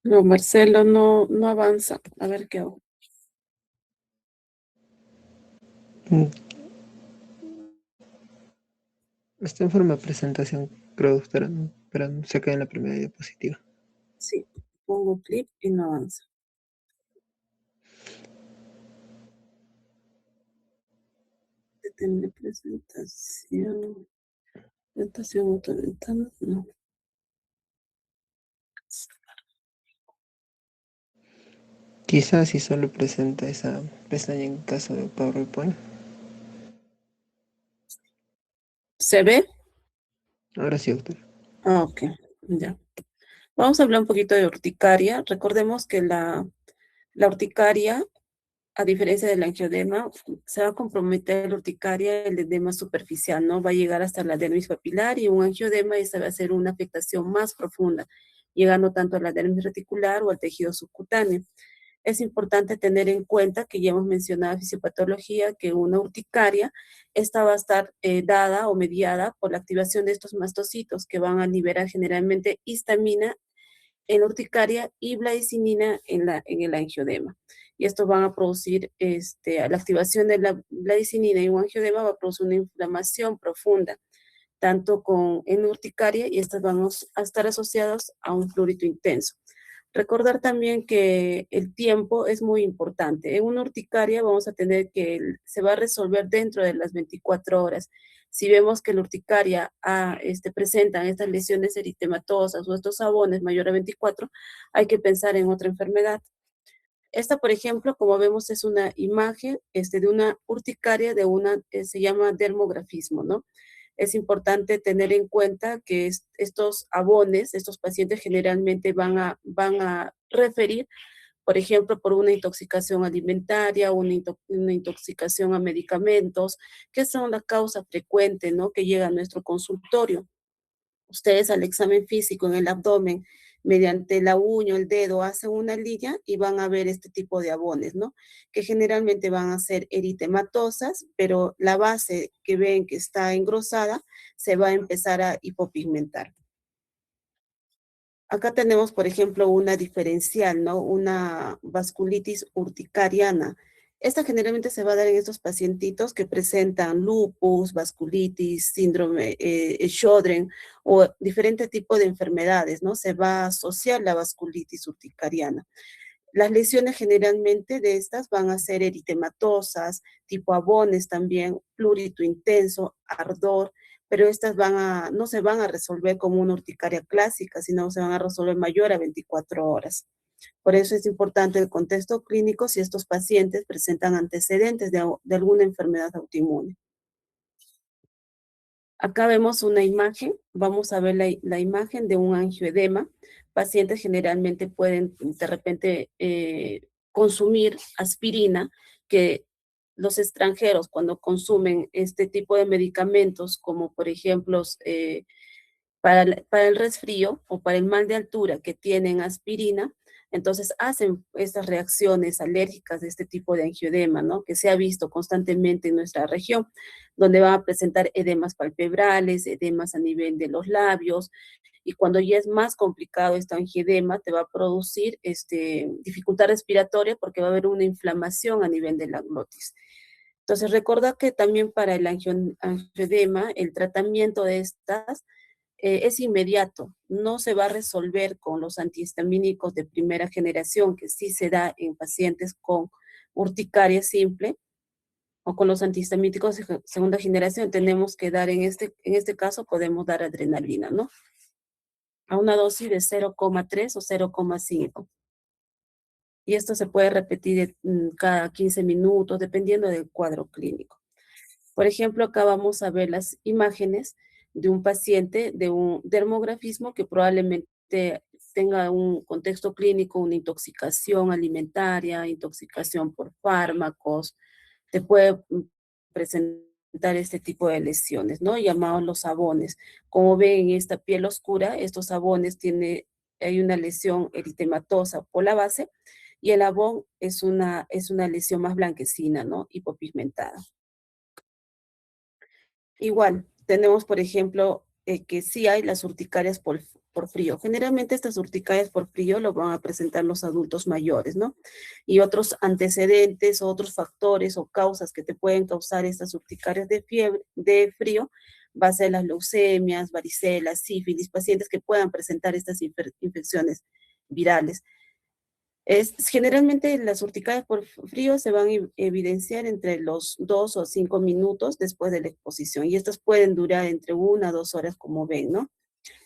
No, Marcelo no avanza. A ver qué hago. Mm, Está en forma de presentación, creo, pero se queda en la primera diapositiva. Sí, pongo clip y no avanza. Detener presentación. Presentación autoventana. No. Quizás si solo presenta esa pestaña en caso de PowerPoint. ¿Se ve? Ahora sí, doctor. Ah, ok, ya. Vamos a hablar un poquito de urticaria. Recordemos que la urticaria, a diferencia del angiodema, se va a comprometer la urticaria, el edema superficial, ¿no? Va a llegar hasta la dermis papilar y un angiodema, esa va a ser una afectación más profunda, llegando tanto a la dermis reticular o al tejido subcutáneo. Es importante tener en cuenta que ya hemos mencionado fisiopatología, que una urticaria, esta va a estar dada o mediada por la activación de estos mastocitos que van a liberar generalmente histamina en la urticaria y bladicininina en el angiodema. Y esto van a producir, la activación de la bladicininina y un angiodema va a producir una inflamación profunda, tanto en urticaria, y estas van a estar asociadas a un prurito intenso. Recordar también que el tiempo es muy importante. En una urticaria vamos a tener que se va a resolver dentro de las 24 horas. Si vemos que la urticaria presentan estas lesiones eritematosas o estos sabones mayor a 24, hay que pensar en otra enfermedad. Esta, por ejemplo, como vemos, es una imagen de una urticaria, se llama dermografismo, ¿no? Es importante tener en cuenta que estos abones, estos pacientes generalmente van a referir, por ejemplo, por una intoxicación alimentaria, una intoxicación a medicamentos, que son la causa frecuente, ¿no? Que llega a nuestro consultorio. Ustedes al examen físico en el abdomen, mediante la uña o el dedo, hacen una línea y van a ver este tipo de abones, ¿no? Que generalmente van a ser eritematosas, pero la base que ven que está engrosada se va a empezar a hipopigmentar. Acá tenemos, por ejemplo, una diferencial, ¿no? Una vasculitis urticariana. Esta generalmente se va a dar en estos pacientitos que presentan lupus, vasculitis, síndrome Sjögren o diferente tipo de enfermedades, ¿no? Se va a asociar la vasculitis urticariana. Las lesiones generalmente de estas van a ser eritematosas, tipo abones también, plurito intenso, ardor, pero estas no se van a resolver como una urticaria clásica, sino se van a resolver mayor a 24 horas. Por eso es importante el contexto clínico si estos pacientes presentan antecedentes de alguna enfermedad autoinmune. Acá vemos una imagen, vamos a ver la imagen de un angioedema. Pacientes generalmente pueden de repente consumir aspirina, que los extranjeros cuando consumen este tipo de medicamentos, como por ejemplo para el resfrío o para el mal de altura que tienen aspirina, entonces hacen estas reacciones alérgicas de este tipo de angiodema, ¿no? Que se ha visto constantemente en nuestra región, donde van a presentar edemas palpebrales, edemas a nivel de los labios, y cuando ya es más complicado este angiodema, te va a producir dificultad respiratoria porque va a haber una inflamación a nivel de la glotis. Entonces, recuerda que también para el angiodema, el tratamiento de estas es inmediato, no se va a resolver con los antihistamínicos de primera generación, que sí se da en pacientes con urticaria simple, o con los antihistamínicos de segunda generación. Tenemos que dar, en este caso, podemos dar adrenalina, ¿no? A una dosis de 0,3 o 0,5. Y esto se puede repetir cada 15 minutos, dependiendo del cuadro clínico. Por ejemplo, acá vamos a ver las imágenes de un paciente de un dermografismo que probablemente tenga un contexto clínico, una intoxicación alimentaria, intoxicación por fármacos, te puede presentar este tipo de lesiones, ¿no? Llamados los sabones. Como ven en esta piel oscura, estos sabones hay una lesión eritematosa por la base y el abón es una lesión más blanquecina, ¿no? Hipopigmentada. Igual, tenemos, por ejemplo, que sí hay las urticarias por frío. Generalmente estas urticarias por frío lo van a presentar los adultos mayores, ¿no? Y otros antecedentes, otros factores o causas que te pueden causar estas urticarias de fiebre, de frío, va a ser las leucemias, varicela, sífilis, pacientes que puedan presentar estas infecciones virales. Generalmente las urticarias por frío se van a evidenciar entre los 2 o 5 minutos después de la exposición y estas pueden durar entre 1 a 2 horas como ven, ¿no?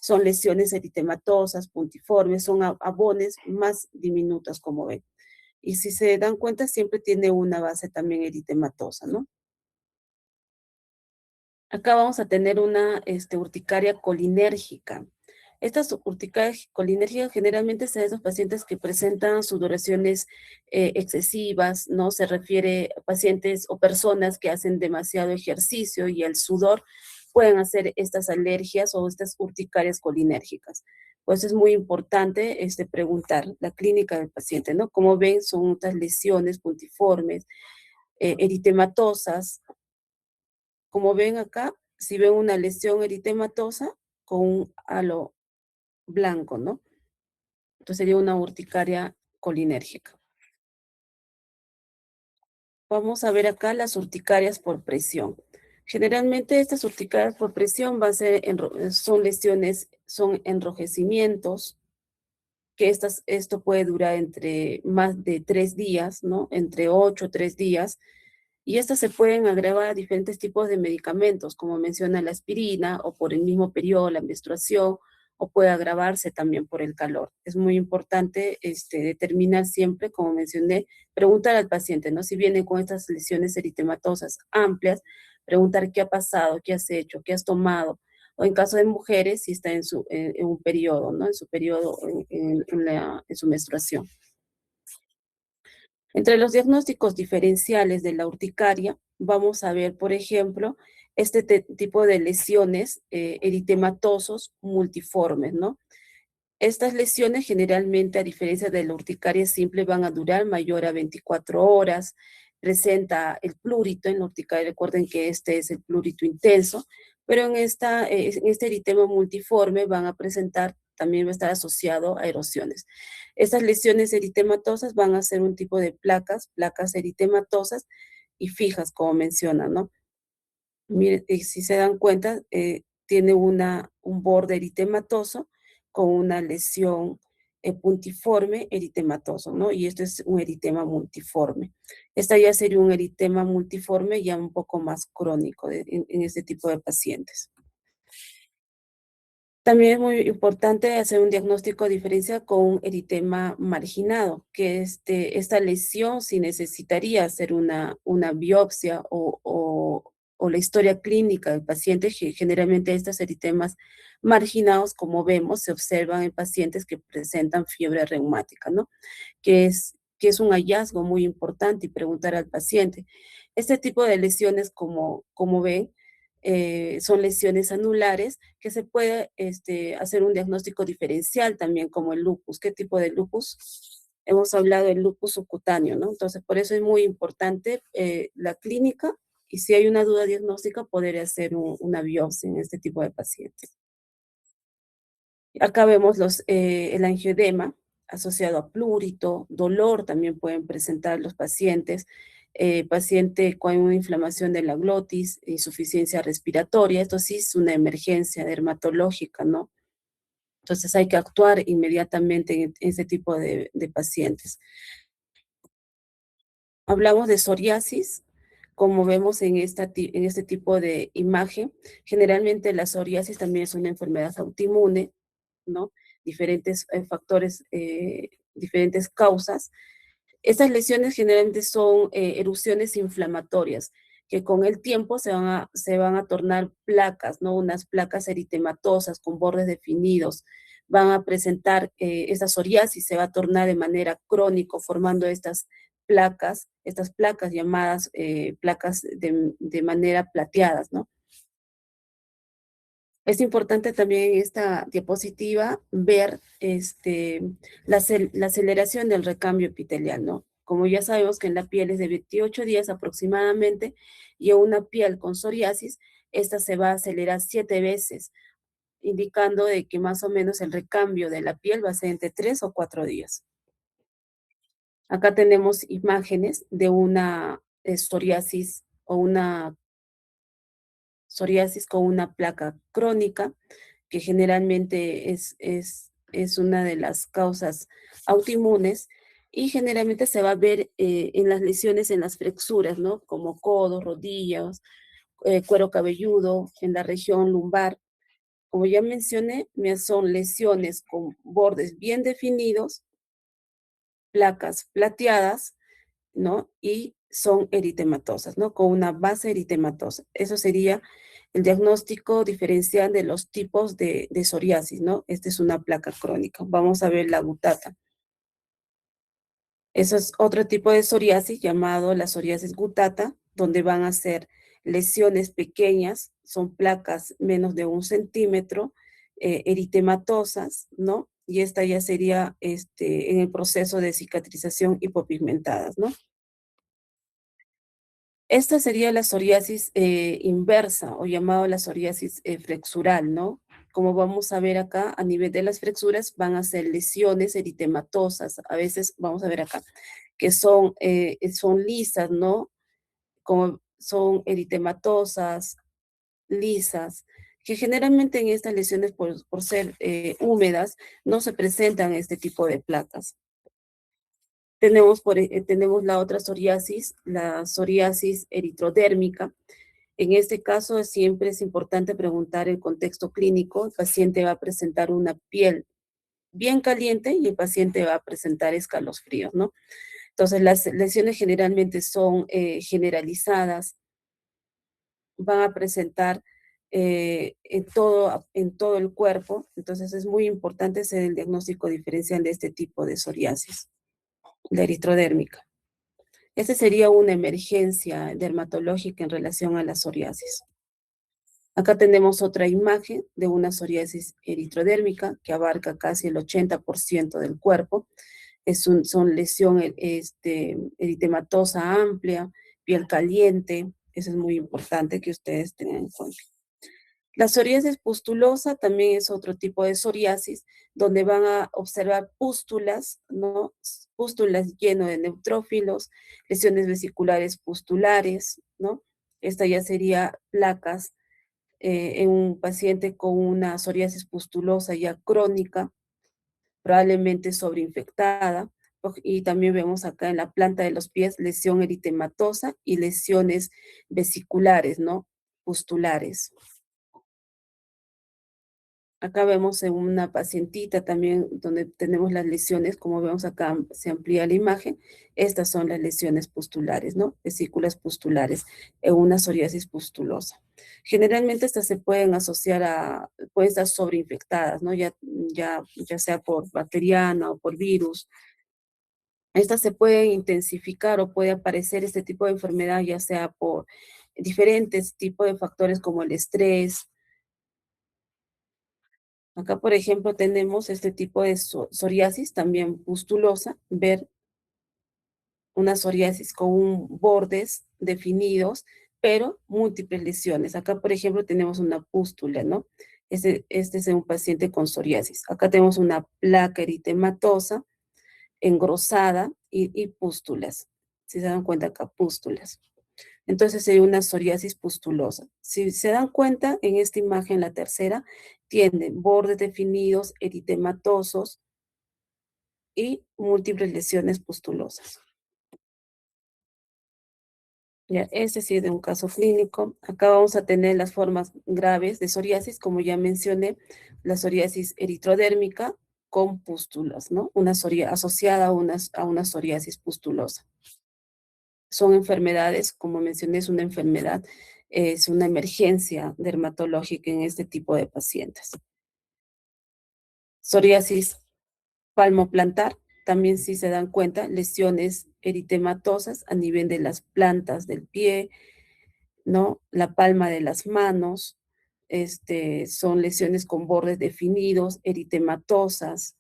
Son lesiones eritematosas, puntiformes, son abones más diminutas como ven. Y si se dan cuenta siempre tiene una base también eritematosa, ¿no? Acá vamos a tener una urticaria colinérgica. Estas urticarias colinérgicas generalmente son esos pacientes que presentan sudoraciones excesivas, ¿no? Se refiere a pacientes o personas que hacen demasiado ejercicio y el sudor pueden hacer estas alergias o estas urticarias colinérgicas. Pues es muy importante preguntar la clínica del paciente, ¿no? Como ven, son otras lesiones puntiformes, eritematosas, como ven acá, si ven una lesión eritematosa con un halo blanco, ¿no? Entonces sería una urticaria colinérgica. Vamos a ver acá las urticarias por presión. Generalmente estas urticarias por presión van a ser son lesiones, son enrojecimientos, que esto puede durar entre más de 3 días, ¿no? Entre 8 o 3 días. Y estas se pueden agravar a diferentes tipos de medicamentos, como menciona la aspirina, o por el mismo periodo, la menstruación, o puede agravarse también por el calor. Es muy importante determinar siempre, como mencioné, preguntar al paciente, ¿no? Si viene con estas lesiones eritematosas amplias, preguntar qué ha pasado, qué has hecho, qué has tomado, o en caso de mujeres, si está en un periodo, ¿no? En su periodo, en su menstruación. Entre los diagnósticos diferenciales de la urticaria, vamos a ver, por ejemplo, este tipo de lesiones eritematosos multiformes, ¿no? Estas lesiones generalmente, a diferencia de la urticaria simple, van a durar mayor a 24 horas, presenta el plurito en la urticaria, recuerden que este es el plurito intenso, pero en este eritema multiforme van a presentar, también va a estar asociado a erosiones. Estas lesiones eritematosas van a ser un tipo de placas eritematosas y fijas, como menciona, ¿no? Miren, si se dan cuenta, tiene un borde eritematoso con una lesión puntiforme eritematoso, ¿no? Y esto es un eritema multiforme. Esta ya sería un eritema multiforme ya un poco más crónico en este tipo de pacientes. También es muy importante hacer un diagnóstico diferencial con un eritema marginado, que esta lesión sí necesitaría hacer una biopsia o la historia clínica del paciente. Generalmente estos eritemas marginados, como vemos, se observan en pacientes que presentan fiebre reumática, ¿no? Que es un hallazgo muy importante y preguntar al paciente. Este tipo de lesiones, como ven, son lesiones anulares que se puede hacer un diagnóstico diferencial también como el lupus. ¿Qué tipo de lupus? Hemos hablado del lupus subcutáneo, ¿no? Entonces, por eso es muy importante la clínica y si hay una duda diagnóstica, poder hacer una biopsia en este tipo de pacientes. Acá vemos el angioedema asociado a plurito, dolor también pueden presentar los pacientes, paciente con una inflamación de la glotis, insuficiencia respiratoria, esto sí es una emergencia dermatológica, ¿no? Entonces hay que actuar inmediatamente en ese tipo de pacientes. Hablamos de psoriasis, como vemos en este tipo de imagen. Generalmente la psoriasis también es una enfermedad autoinmune, ¿no? Diferentes factores, diferentes causas. Estas lesiones generalmente son erupciones inflamatorias, que con el tiempo se van a tornar placas, ¿no? Unas placas eritematosas con bordes definidos. Van a presentar esta psoriasis, se va a tornar de manera crónica, formando estas placas llamadas placas de manera plateadas, ¿no? Es importante también en esta diapositiva ver la aceleración del recambio epitelial, ¿no? Como ya sabemos que en la piel es de 28 días aproximadamente y en una piel con psoriasis, esta se va a acelerar 7 veces indicando de que más o menos el recambio de la piel va a ser entre 3 o 4 días. Acá tenemos imágenes de una psoriasis o una psoriasis con una placa crónica, que generalmente es una de las causas autoinmunes y generalmente se va a ver en las lesiones en las flexuras, ¿no? Como codos, rodillas, cuero cabelludo, en la región lumbar. Como ya mencioné, son lesiones con bordes bien definidos, placas plateadas, ¿no? Y son eritematosas, ¿no? Con una base eritematosa. Eso sería el diagnóstico diferencial de los tipos de psoriasis, ¿no? Esta es una placa crónica. Vamos a ver la gutata. Eso es otro tipo de psoriasis llamado la psoriasis gutata, donde van a ser lesiones pequeñas, son placas menos de 1 centímetro, eritematosas, ¿no? Y esta ya sería en el proceso de cicatrización hipopigmentadas, ¿no? Esta sería la psoriasis inversa o llamado la psoriasis flexural, ¿no? Como vamos a ver acá, a nivel de las flexuras van a ser lesiones eritematosas. A veces, vamos a ver acá, que son lisas, ¿no? Como son eritematosas, lisas, que generalmente en estas lesiones, por ser húmedas, no se presentan este tipo de placas. Tenemos la otra psoriasis, la psoriasis eritrodérmica. En este caso, siempre es importante preguntar el contexto clínico. El paciente va a presentar una piel bien caliente y el paciente va a presentar escalofríos, ¿no? Entonces, las lesiones generalmente son generalizadas, van a presentar en todo el cuerpo. Entonces, es muy importante hacer el diagnóstico diferencial de este tipo de psoriasis, la eritrodérmica. Esta sería una emergencia dermatológica en relación a la psoriasis. Acá tenemos otra imagen de una psoriasis eritrodérmica que abarca casi el 80% del cuerpo. Son lesión eritematosa amplia, piel caliente. Eso es muy importante que ustedes tengan en cuenta. La psoriasis pustulosa también es otro tipo de psoriasis donde van a observar pústulas, ¿no? Pústulas lleno de neutrófilos, lesiones vesiculares pustulares, ¿no? Esta ya sería placas en un paciente con una psoriasis pustulosa ya crónica, probablemente sobreinfectada, y también vemos acá en la planta de los pies lesión eritematosa y lesiones vesiculares, ¿no? Pustulares. Acá vemos en una pacientita también donde tenemos las lesiones, como vemos acá se amplía la imagen, estas son las lesiones pustulares, ¿no? Vesículas pustulares en una psoriasis pustulosa. Generalmente estas se pueden asociar pueden estar sobreinfectadas, ¿no? Ya sea por bacteriana o por virus. Estas se pueden intensificar o puede aparecer este tipo de enfermedad ya sea por diferentes tipos de factores como el estrés. Acá, por ejemplo, tenemos este tipo de psoriasis, también pustulosa, ver una psoriasis con bordes definidos, pero múltiples lesiones. Acá, por ejemplo, tenemos una pústula, ¿no? Este es un paciente con psoriasis. Acá tenemos una placa eritematosa, engrosada y pústulas. Si se dan cuenta acá, pústulas. Entonces sería una psoriasis pustulosa. Si se dan cuenta, en esta imagen, la tercera, tienen bordes definidos, eritematosos y múltiples lesiones pustulosas. Ya, este sí es de un caso clínico. Acá vamos a tener las formas graves de psoriasis, como ya mencioné, la psoriasis eritrodérmica con pústulas, ¿no? Una psoriasis asociada a una psoriasis pustulosa. Son enfermedades, como mencioné, es una emergencia dermatológica en este tipo de pacientes. Psoriasis palmoplantar, también si se dan cuenta, lesiones eritematosas a nivel de las plantas del pie, ¿no? La palma de las manos, son lesiones con bordes definidos, eritematosas,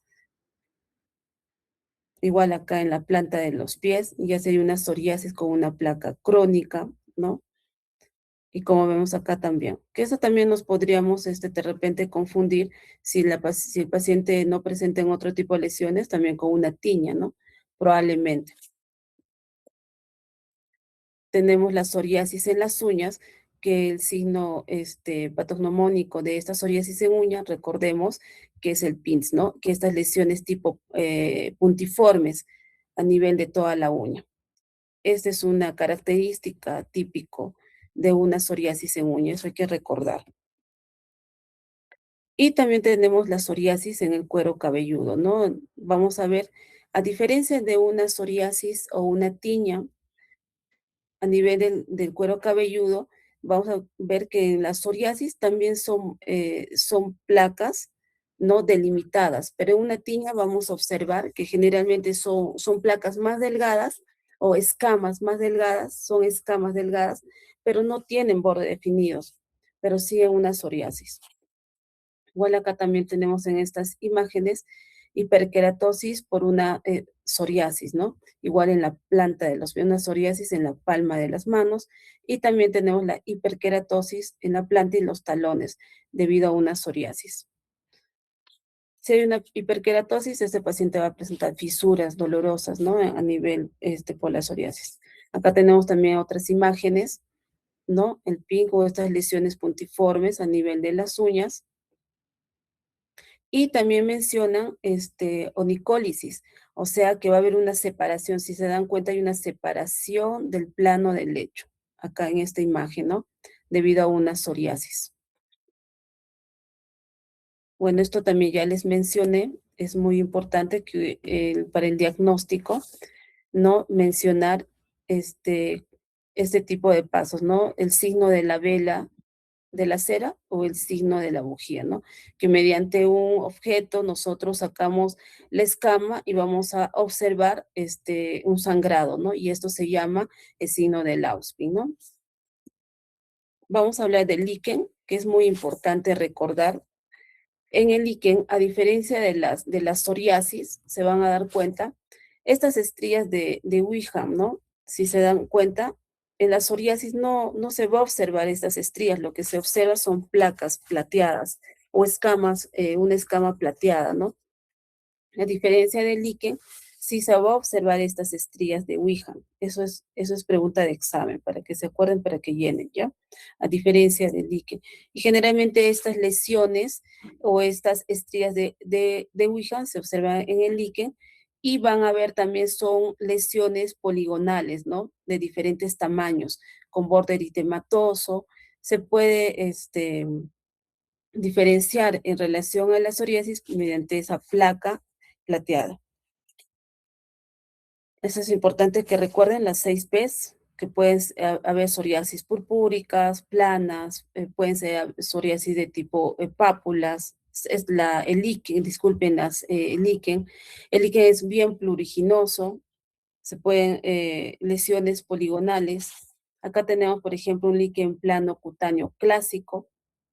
igual acá en la planta de los pies, ya sería una psoriasis con una placa crónica, ¿no? Y como vemos acá también, que eso también nos podríamos de repente confundir si el paciente no presenta en otro tipo de lesiones, también con una tiña, ¿no? Probablemente. Tenemos la psoriasis en las uñas, que el signo patognomónico de esta psoriasis en uña, recordemos que es el PINS, ¿no? Que estas lesiones tipo puntiformes a nivel de toda la uña. Esta es una característica típico de una psoriasis en uña, eso hay que recordar. Y también tenemos la psoriasis en el cuero cabelludo, ¿no? Vamos a ver, a diferencia de una psoriasis o una tiña a nivel del cuero cabelludo, vamos a ver que en la psoriasis también son placas no delimitadas, pero en una tiña vamos a observar que generalmente son placas más delgadas o escamas más delgadas, son escamas delgadas, pero no tienen bordes definidos, pero sí en una psoriasis. Igual acá también tenemos en estas imágenes hiperkeratosis por una psoriasis, ¿no? Igual en la planta de los pies, una psoriasis en la palma de las manos y también tenemos la hiperkeratosis en la planta y los talones debido a una psoriasis. Si hay una hiperkeratosis, este paciente va a presentar fisuras dolorosas, ¿no? A nivel por la psoriasis. Acá tenemos también otras imágenes, ¿no? El pingo, estas lesiones puntiformes a nivel de las uñas. Y también mencionan onicólisis, o sea que va a haber una separación. Si se dan cuenta, hay una separación del plano del lecho, acá en esta imagen, ¿no? Debido a una psoriasis. Bueno, esto también ya les mencioné, es muy importante que para el diagnóstico, ¿no? Mencionar este, este tipo de pasos, ¿no? El signo de la vela de la cera o el signo de la bujía, ¿no? Que mediante un objeto nosotros sacamos la escama y vamos a observar un sangrado, ¿no? Y esto se llama el signo de Auspin, ¿no? Vamos a hablar del líquen, que es muy importante recordar. En el líquen, a diferencia de las psoriasis, se van a dar cuenta, estas estrías de Wickham, ¿no? Si se dan cuenta, en la psoriasis no se va a observar estas estrías, lo que se observa son placas plateadas o escamas, una escama plateada, ¿no? A diferencia del líquen, sí se va a observar estas estrías de Wickham. Eso es pregunta de examen, para que se acuerden, para que llenen, ¿ya? A diferencia del líquen. Y generalmente estas lesiones o estas estrías de Wickham se observan en el líquen y van a ver también son lesiones poligonales, ¿no? De diferentes tamaños, con borde eritematoso. Se puede, diferenciar en relación a la psoriasis mediante esa placa plateada. Eso es importante que recuerden las 6 P's, que pueden haber psoriasis purpúricas, planas, pueden ser psoriasis de tipo pápulas, el líquen, disculpen, el líquen. El líquen es bien pluriginoso, se pueden lesiones poligonales. Acá tenemos, por ejemplo, un líquen plano cutáneo clásico,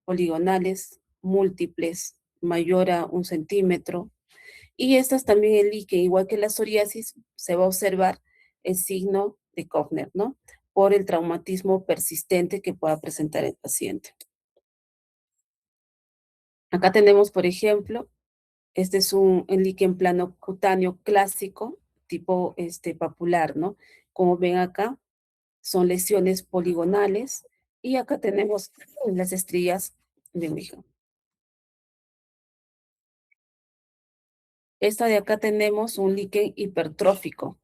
poligonales, múltiples, mayor a 1 centímetro. Y estas también el líquen, igual que la psoriasis, se va a observar el signo de Kochner, ¿no? Por el traumatismo persistente que pueda presentar el paciente. Acá tenemos, por ejemplo, este es un líquen plano cutáneo clásico, tipo papular, ¿no? Como ven acá, son lesiones poligonales y acá tenemos las estrías de Wickham. Esta de acá tenemos un líquen hipertrófico.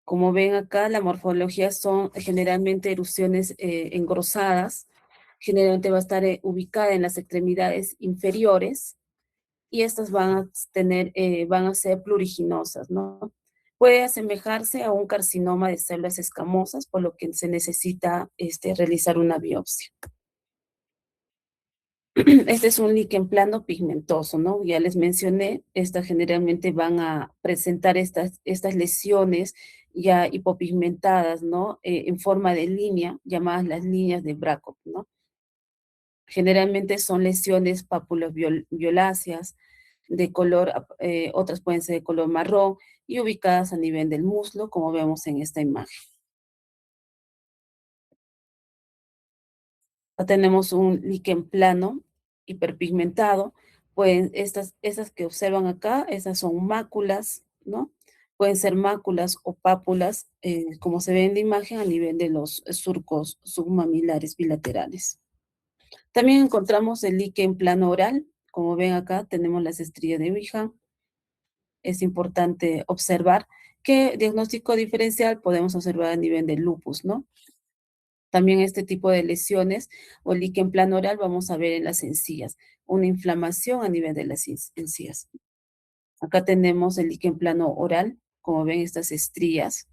Como ven acá, la morfología son generalmente erupciones engrosadas, generalmente va a estar ubicada en las extremidades inferiores y estas van a ser pluriginosas, ¿no? Puede asemejarse a un carcinoma de células escamosas, por lo que se necesita realizar una biopsia. Este es un líquen plano pigmentoso, ¿no? Ya les mencioné, estas generalmente van a presentar estas lesiones ya hipopigmentadas, ¿no? En forma de línea, llamadas las líneas de Bracov, ¿no? Generalmente son lesiones violáceas, de color, otras pueden ser de color marrón y ubicadas a nivel del muslo, como vemos en esta imagen. tenemos un líquen plano, hiperpigmentado. Estas que observan acá, esas son máculas, ¿no? Pueden ser máculas o pápulas, como se ve en la imagen, a nivel de los surcos submamilares bilaterales. También encontramos el líquen plano oral. Como ven acá, tenemos las estrías de Wigand. Es importante observar qué diagnóstico diferencial podemos observar a nivel del lupus, ¿no? También este tipo de lesiones o líquen plano oral vamos a ver en las encías, una inflamación a nivel de las encías. Acá tenemos el líquen plano oral, como ven estas estrías,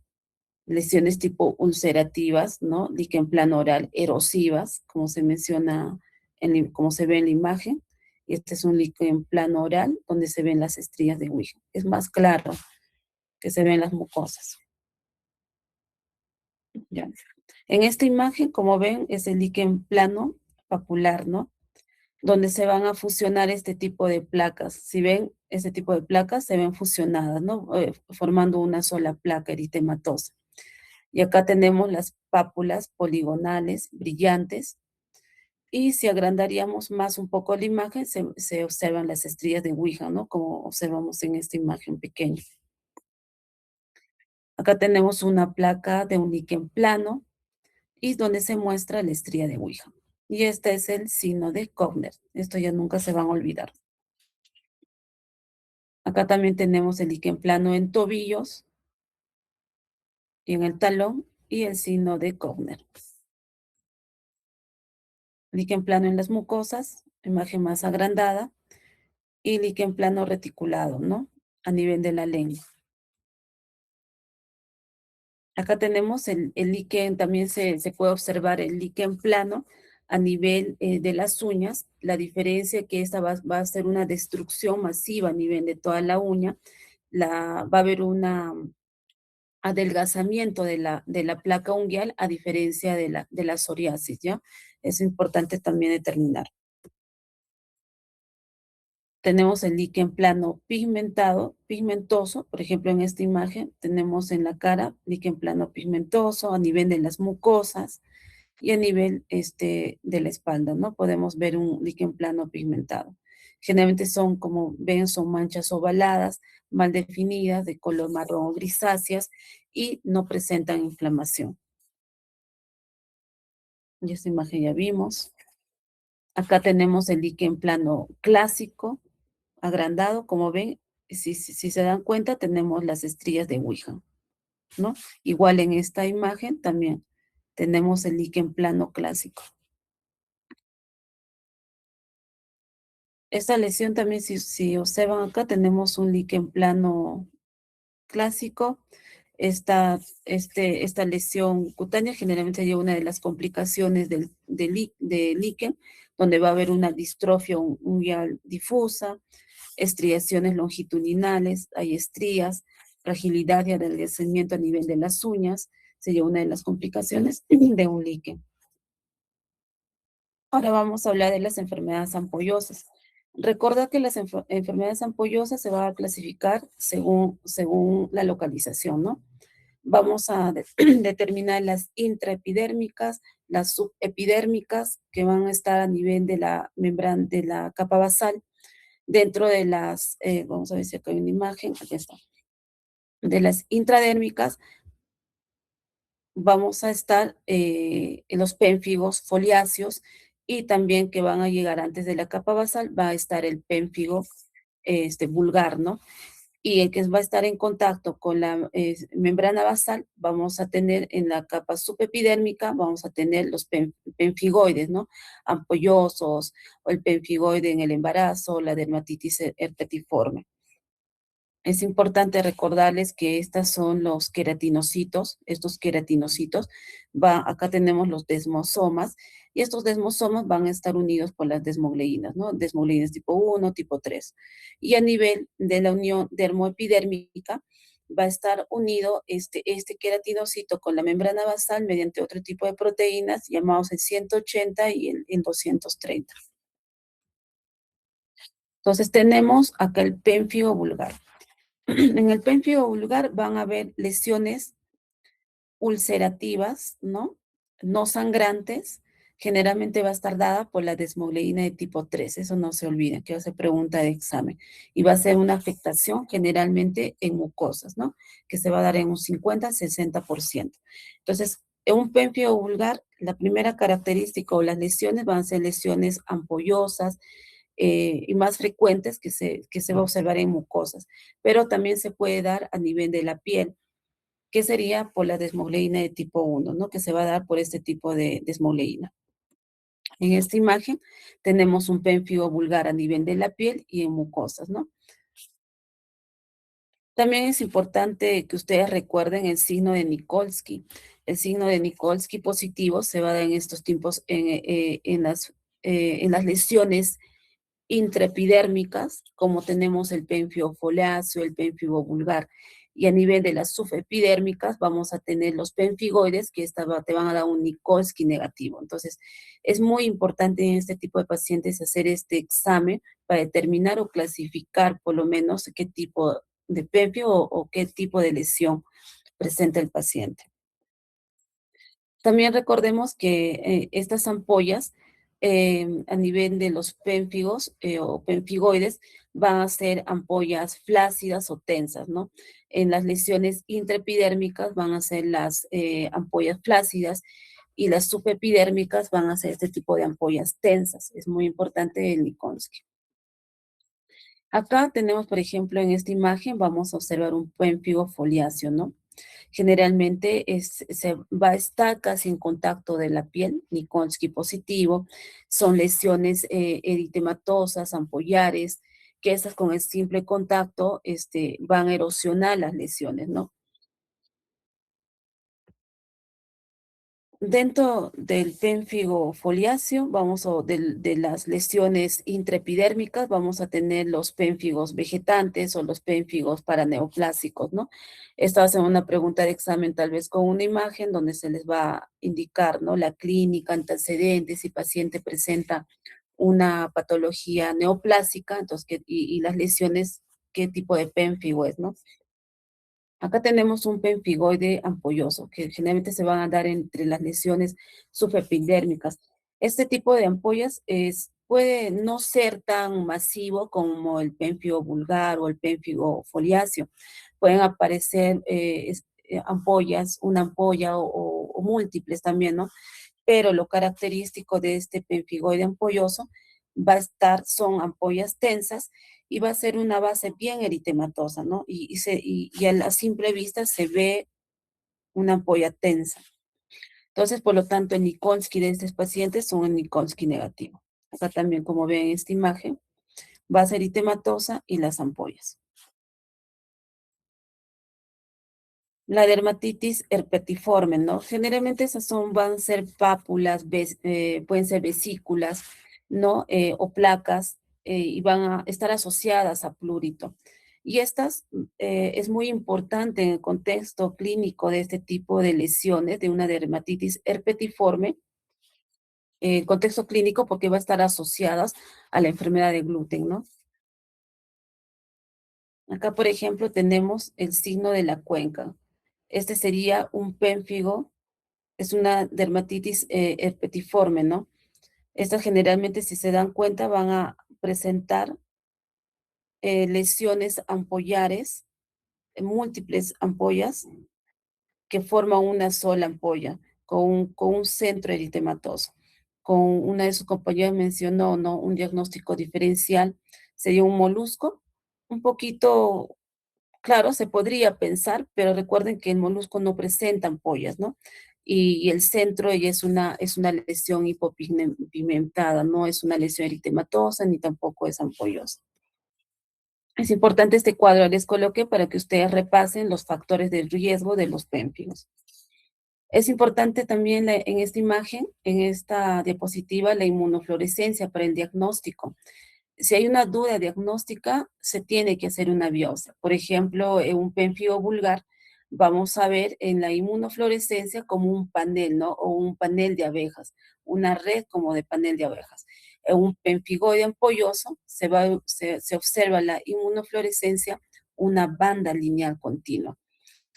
lesiones tipo ulcerativas, ¿no? Líquen plano oral erosivas, como se menciona, como se ve en la imagen. Y este es un líquen plano oral donde se ven las estrías de Wigand. Es más claro que se ven las mucosas. ¿Ya? En esta imagen, como ven, es el líquen plano papular, ¿no? Donde se van a fusionar este tipo de placas. Si ven, este tipo de placas se ven fusionadas, ¿no? Formando una sola placa eritematosa. Y acá tenemos las pápulas poligonales, brillantes. Y si agrandaríamos más un poco la imagen, se observan las estrías de Wigand, ¿no? Como observamos en esta imagen pequeña. Acá tenemos una placa de un líquen plano y donde se muestra la estría de Wigand. Y este es el signo de Kovner. Esto ya nunca se van a olvidar. Acá también tenemos el líquen plano en tobillos y en el talón y el signo de Kovner. Líquen plano en las mucosas, imagen más agrandada, y líquen plano reticulado, ¿no? A nivel de la lengua. Acá tenemos el líquen, también se puede observar el líquen plano a nivel de las uñas. La diferencia es que esta va a ser una destrucción masiva a nivel de toda la uña. Va a haber una adelgazamiento de la placa unguial a diferencia de la psoriasis, ¿ya? Es importante también determinar. Tenemos el líquen plano pigmentado, pigmentoso, por ejemplo, en esta imagen tenemos en la cara líquen plano pigmentoso a nivel de las mucosas y a nivel de la espalda, ¿no? Podemos ver un líquen plano pigmentado. Generalmente son, como ven, son manchas ovaladas, mal definidas, de color marrón o grisáceas y no presentan inflamación. Y esta imagen ya vimos. Acá tenemos el líquen plano clásico, agrandado, como ven, si se dan cuenta, tenemos las estrías de Wigand, ¿no? Igual en esta imagen también tenemos el líquen plano clásico. Esta lesión también, si observan acá, tenemos un líquen plano clásico. Esta lesión cutánea generalmente lleva una de las complicaciones de líquen, donde va a haber una distrofia unguial difusa, estriaciones longitudinales, hay estrías, fragilidad y adelgazamiento a nivel de las uñas, sería una de las complicaciones de un líquen. Ahora vamos a hablar de las enfermedades ampollosas. Recuerda que las enfermedades ampollosas se van a clasificar según la localización, ¿no? Vamos a determinar las intraepidérmicas, las subepidérmicas, que van a estar a nivel de la membrana, de la capa basal, dentro de vamos a ver si acá hay una imagen, aquí está, de las intradérmicas, vamos a estar en los pénfigos foliáceos y también que van a llegar antes de la capa basal, va a estar el pénfigo vulgar, ¿no? Y el que va a estar en contacto con la membrana basal, vamos a tener en la capa subepidérmica, vamos a tener los penfigoides, ¿no? Ampollosos, o el penfigoide en el embarazo, la dermatitis herpetiforme. Es importante recordarles que estos son los queratinocitos, acá tenemos los desmosomas, y estos desmosomas van a estar unidos por las desmogleínas, ¿no? Desmogleínas tipo 1, tipo 3. Y a nivel de la unión dermoepidérmica, va a estar unido este queratinocito con la membrana basal mediante otro tipo de proteínas llamados el 180 y el 230. Entonces tenemos acá el pénfigo vulgar. En el pénfigo vulgar van a haber lesiones ulcerativas, ¿no? No sangrantes, generalmente va a estar dada por la desmogleína de tipo 3, eso no se olviden, que va a ser pregunta de examen. Y va a ser una afectación generalmente en mucosas, ¿no? Que se va a dar en un 50-60%. Entonces, en un pénfigo vulgar, la primera característica o las lesiones van a ser lesiones ampollosas y más frecuentes que se va a observar en mucosas, pero también se puede dar a nivel de la piel, que sería por la desmogleína de tipo 1, ¿no? Que se va a dar por este tipo de desmogleína. En esta imagen tenemos un pemfigo vulgar a nivel de la piel y en mucosas, ¿no? También es importante que ustedes recuerden el signo de Nikolsky. El signo de Nikolsky positivo se va a dar en estos tiempos en las lesiones intraepidérmicas, como tenemos el pemfio foliáceo, el pemfigo vulgar. Y a nivel de las subepidérmicas vamos a tener los pemfigoides que te van a dar un Nikolsky negativo. Entonces, es muy importante en este tipo de pacientes hacer este examen para determinar o clasificar por lo menos qué tipo de pemfio o qué tipo de lesión presenta el paciente. También recordemos que estas ampollas a nivel de los pénfigos o penfigoides van a ser ampollas flácidas o tensas, ¿no? En las lesiones intraepidérmicas van a ser las ampollas flácidas y las subepidérmicas van a ser este tipo de ampollas tensas. Es muy importante el Nikonski. Acá tenemos, por ejemplo, en esta imagen vamos a observar un pénfigo foliáceo, ¿no? Generalmente se va a estar casi en contacto de la piel, Nikonski positivo, son lesiones eritematosas, ampollares, que esas con el simple contacto van a erosionar las lesiones, ¿no? Dentro del pénfigo foliáceo, de las lesiones intraepidérmicas, vamos a tener los pénfigos vegetantes o los pénfigos paraneoplásicos, ¿no? Esta va a ser una pregunta de examen, tal vez con una imagen donde se les va a indicar, ¿no? La clínica, antecedentes, si paciente presenta una patología neoplásica, entonces, y las lesiones, qué tipo de pénfigo es, ¿no? Acá tenemos un pemfigoide ampolloso, que generalmente se van a dar entre las lesiones subepidérmicas. Este tipo de ampollas puede no ser tan masivo como el pemfigo vulgar o el pemfigo foliáceo. Pueden aparecer ampollas, una ampolla o múltiples también, ¿no? Pero lo característico de este pemfigoide ampolloso son ampollas tensas y va a ser una base bien eritematosa, ¿no? Y a la simple vista se ve una ampolla tensa. Entonces, por lo tanto, el Nikonski de estos pacientes son el Nikonski negativo. Acá también, como ven en esta imagen, base eritematosa y las ampollas. La dermatitis herpetiforme, ¿no? Generalmente van a ser pápulas, pueden ser vesículas, ¿no? O placas, y van a estar asociadas a plurito. Y estas es muy importante en el contexto clínico de este tipo de lesiones, de una dermatitis herpetiforme, contexto clínico porque va a estar asociadas a la enfermedad de gluten, ¿no? Acá, por ejemplo, tenemos el signo de la cuenca. Este sería un pénfigo, es una dermatitis herpetiforme, ¿no? Estas generalmente, si se dan cuenta, van a presentar lesiones ampollares, múltiples ampollas que forman una sola ampolla con un centro eritematoso. Con una de sus compañeras mencionó, ¿no? Un diagnóstico diferencial sería un molusco, un poquito. Claro, se podría pensar, pero recuerden que el molusco no presenta ampollas, ¿no? Y el centro ya es una lesión hipopigmentada, no es una lesión eritematosa ni tampoco es ampollosa. Es importante este cuadro, les coloqué para que ustedes repasen los factores de riesgo de los pénfigos. Es importante también en esta imagen, en esta diapositiva, la inmunofluorescencia para el diagnóstico. Si hay una duda diagnóstica, se tiene que hacer una biopsia. Por ejemplo, en un pemfigo vulgar, vamos a ver en la inmunofluorescencia como un panel, ¿no? O un panel de abejas, una red como de panel de abejas. En un pemfigoide ampolloso se observa la inmunofluorescencia, una banda lineal continua.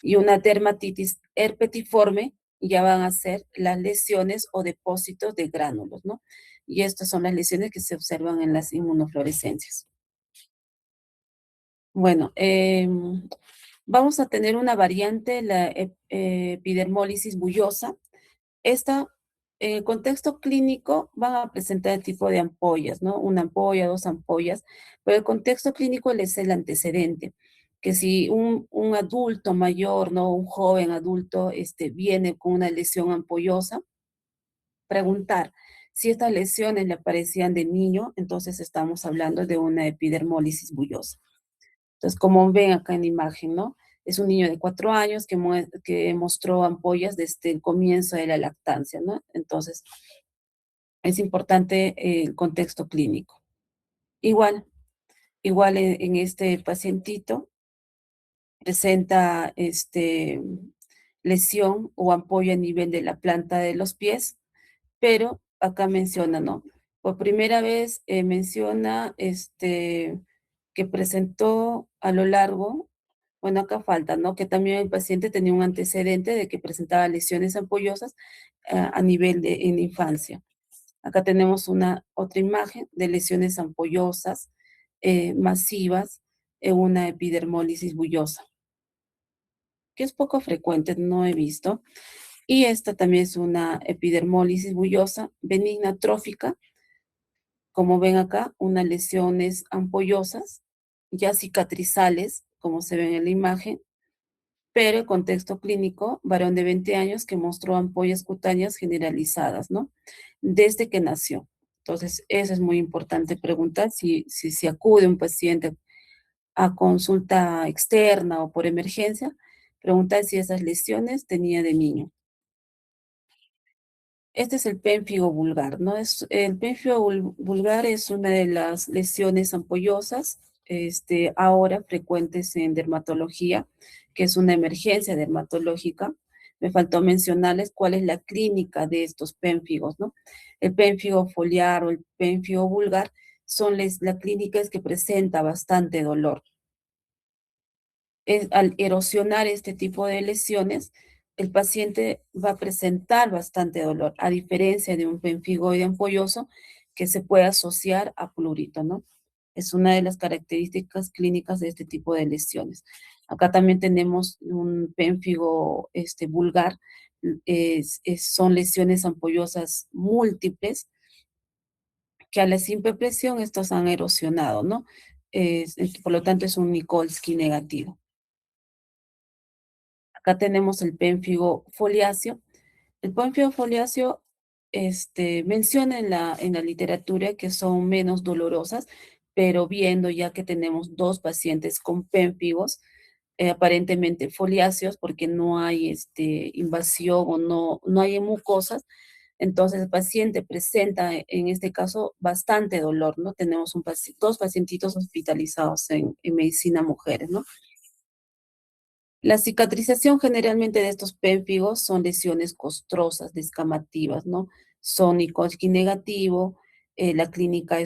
Y una dermatitis herpetiforme ya van a ser las lesiones o depósitos de gránulos, ¿no? Y estas son las lesiones que se observan en las inmunofluorescencias. Bueno, vamos a tener una variante, la epidermólisis bullosa. Esta, en el contexto clínico, van a presentar el tipo de ampollas, ¿no? Una ampolla, dos ampollas, pero el contexto clínico es el antecedente, que si un adulto mayor, ¿no? Un joven adulto, viene con una lesión ampollosa, preguntar si estas lesiones le aparecían de niño, entonces estamos hablando de una epidermólisis bullosa. Entonces, como ven acá en la imagen, ¿no? Es un niño de 4 años que mostró ampollas desde el comienzo de la lactancia, ¿no? Entonces, es importante el contexto clínico. Igual, igual en este pacientito presenta lesión o ampolla a nivel de la planta de los pies, pero acá menciona, ¿no? Por primera vez menciona que presentó a lo largo, bueno, acá falta, ¿no? Que también el paciente tenía un antecedente de que presentaba lesiones ampollosas a nivel de en infancia. Acá tenemos una otra imagen de lesiones ampollosas masivas en una epidermólisis bullosa, que es poco frecuente, no he visto. Y esta también es una epidermólisis bullosa benigna trófica, como ven acá, unas lesiones ampollosas, ya cicatrizales, como se ven en la imagen, pero el contexto clínico, varón de 20 años que mostró ampollas cutáneas generalizadas, ¿no? Desde que nació. Entonces, eso es muy importante preguntar si acude un paciente a consulta externa o por emergencia, preguntar si esas lesiones tenía de niño. Este es el pénfigo vulgar, ¿no? El pénfigo vulgar es una de las lesiones ampollosas, ahora frecuentes en dermatología, que es una emergencia dermatológica. Me faltó mencionarles cuál es la clínica de estos pénfigos, ¿no? El pénfigo foliar o el pénfigo vulgar la clínica es que presenta bastante dolor. Al erosionar este tipo de lesiones, el paciente va a presentar bastante dolor, a diferencia de un pemfigoide ampolloso que se puede asociar a plurito, ¿no? Es una de las características clínicas de este tipo de lesiones. Acá también tenemos un pénfigo vulgar, son lesiones ampollosas múltiples que a la simple presión estos han erosionado, ¿no? Por lo tanto, es un Nikolsky negativo. Acá tenemos el pénfigo foliáceo. El pénfigo foliáceo menciona en la literatura que son menos dolorosas, pero viendo ya que tenemos dos pacientes con pénfigos, aparentemente foliáceos, porque no hay invasión o no hay mucosas, entonces el paciente presenta en este caso bastante dolor, ¿no? Tenemos dos pacientitos hospitalizados en medicina mujeres, ¿no? La cicatrización generalmente de estos pénfigos son lesiones costrosas, descamativas, ¿no? Son Nikolsky negativo, la clínica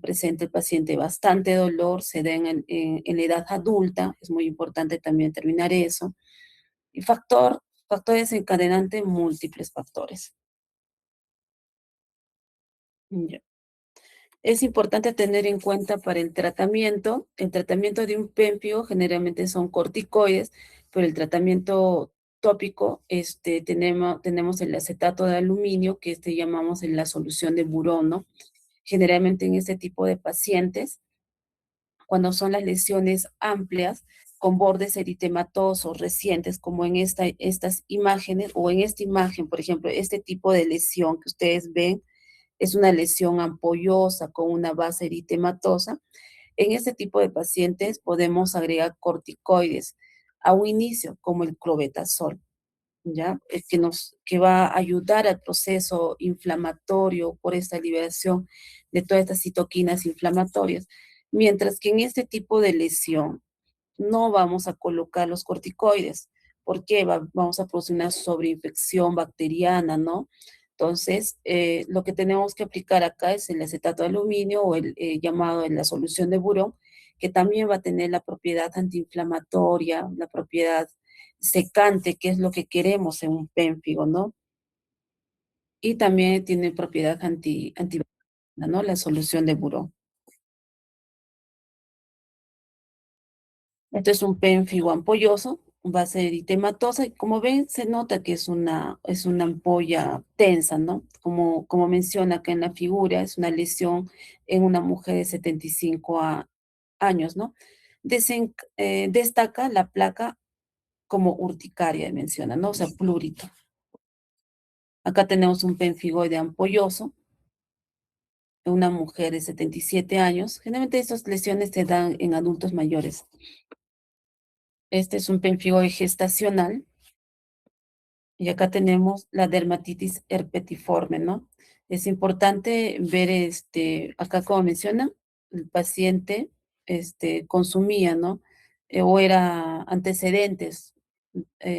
presenta el paciente bastante dolor, se da en la edad adulta, es muy importante también determinar eso. Y factor desencadenante, múltiples factores. Ya. Es importante tener en cuenta para el tratamiento de un pénfigo generalmente son corticoides, pero el tratamiento tópico, tenemos el acetato de aluminio, que llamamos en la solución de burón, ¿no? Generalmente en este tipo de pacientes, cuando son las lesiones amplias, con bordes eritematosos recientes, como en estas imágenes, o en esta imagen, por ejemplo, este tipo de lesión que ustedes ven, es una lesión ampollosa con una base eritematosa. En este tipo de pacientes podemos agregar corticoides a un inicio, como el clobetasol, ¿ya? Que va a ayudar al proceso inflamatorio por esta liberación de todas estas citoquinas inflamatorias. Mientras que en este tipo de lesión no vamos a colocar los corticoides, porque vamos a producir una sobreinfección bacteriana, ¿no? Entonces, lo que tenemos que aplicar acá es el acetato de aluminio o el llamado en la solución de burón, que también va a tener la propiedad antiinflamatoria, la propiedad secante, que es lo que queremos en un pénfigo, ¿no? Y también tiene propiedad antibacteriana, ¿no? La solución de buró. Esto es un pénfigo ampolloso, va a ser eritematosa y como ven se nota que es una ampolla tensa, ¿no? Como menciona acá en la figura, es una lesión en una mujer de 75 años, ¿no? Destaca la placa como urticaria, menciona, ¿no? O sea, plurito. Acá tenemos un pemfigoide ampolloso en una mujer de 77 años. Generalmente estas lesiones se dan en adultos mayores. Este es un pemfigoide gestacional. Y acá tenemos la dermatitis herpetiforme, ¿no? Es importante ver, acá como menciona, el paciente, consumía, ¿no? O era antecedentes,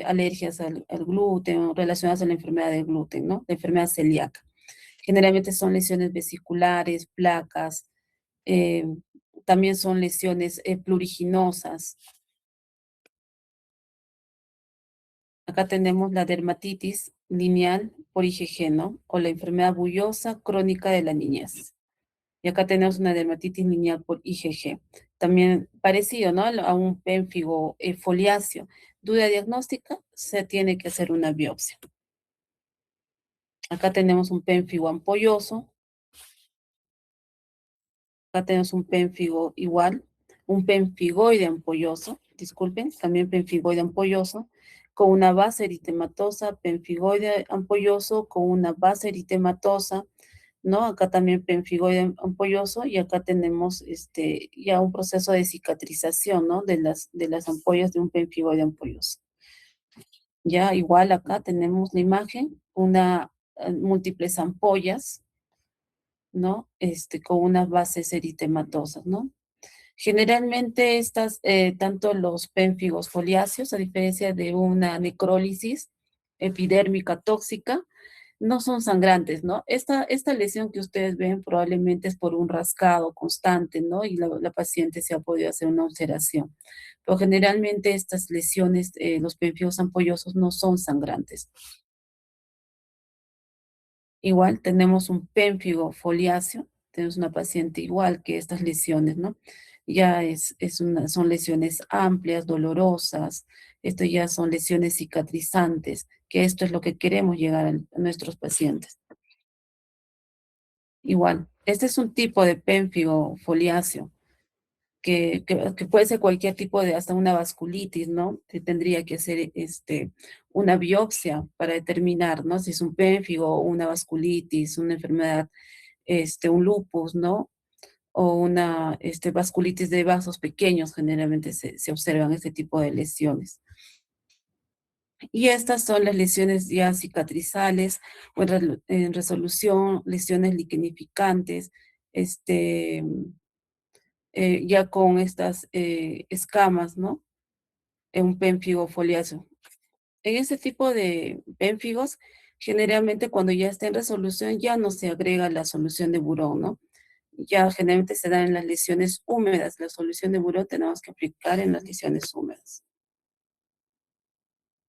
alergias al gluten o relacionadas a la enfermedad del gluten, ¿no? La enfermedad celíaca. Generalmente son lesiones vesiculares, placas, eh, también son lesiones pluriginosas. Acá tenemos la dermatitis lineal por IgG, ¿no? O la enfermedad bullosa crónica de la niñez. Y acá tenemos una dermatitis lineal por IgG. También parecido, ¿no? A un pénfigo foliáceo. Duda diagnóstica, se tiene que hacer una biopsia. Acá tenemos un pénfigo ampolloso. Acá tenemos un pénfigo igual, un pemfigoide ampolloso, disculpen, también pemfigoide ampolloso, con una base eritematosa, pemfigoide ampolloso con una base eritematosa, ¿no? Acá también pemfigoide ampolloso y acá tenemos ya un proceso de cicatrización, ¿no? De las ampollas de un pemfigoide ampolloso. Ya igual acá tenemos la imagen, una múltiples ampollas, ¿no? Con unas bases eritematosas, ¿no? Generalmente tanto los pénfigos foliáceos, a diferencia de una necrólisis epidérmica tóxica, no son sangrantes, ¿no? Esta lesión que ustedes ven probablemente es por un rascado constante, ¿no? Y la paciente se ha podido hacer una ulceración. Pero generalmente estas lesiones, los pénfigos ampollosos, no son sangrantes. Igual tenemos un pénfigo foliáceo, tenemos una paciente igual que estas lesiones, ¿no? Ya son lesiones amplias, dolorosas, esto ya son lesiones cicatrizantes, que esto es lo que queremos llegar a nuestros pacientes. Igual, este es un tipo de pénfigo foliáceo, que puede ser cualquier tipo de, hasta una vasculitis, ¿no? Que tendría que hacer una biopsia para determinar, ¿no? Si es un pénfigo, una vasculitis, una enfermedad, un lupus, ¿no? O una vasculitis de vasos pequeños, generalmente se observan este tipo de lesiones. Y estas son las lesiones ya cicatrizales o en resolución, lesiones liquenificantes, este, ya con estas escamas, ¿no? En un pénfigo foliáceo. En ese tipo de pénfigos, generalmente cuando ya está en resolución, ya no se agrega la solución de burón, ¿no? Ya generalmente se da en las lesiones húmedas. La solución de burón tenemos que aplicar en las lesiones húmedas.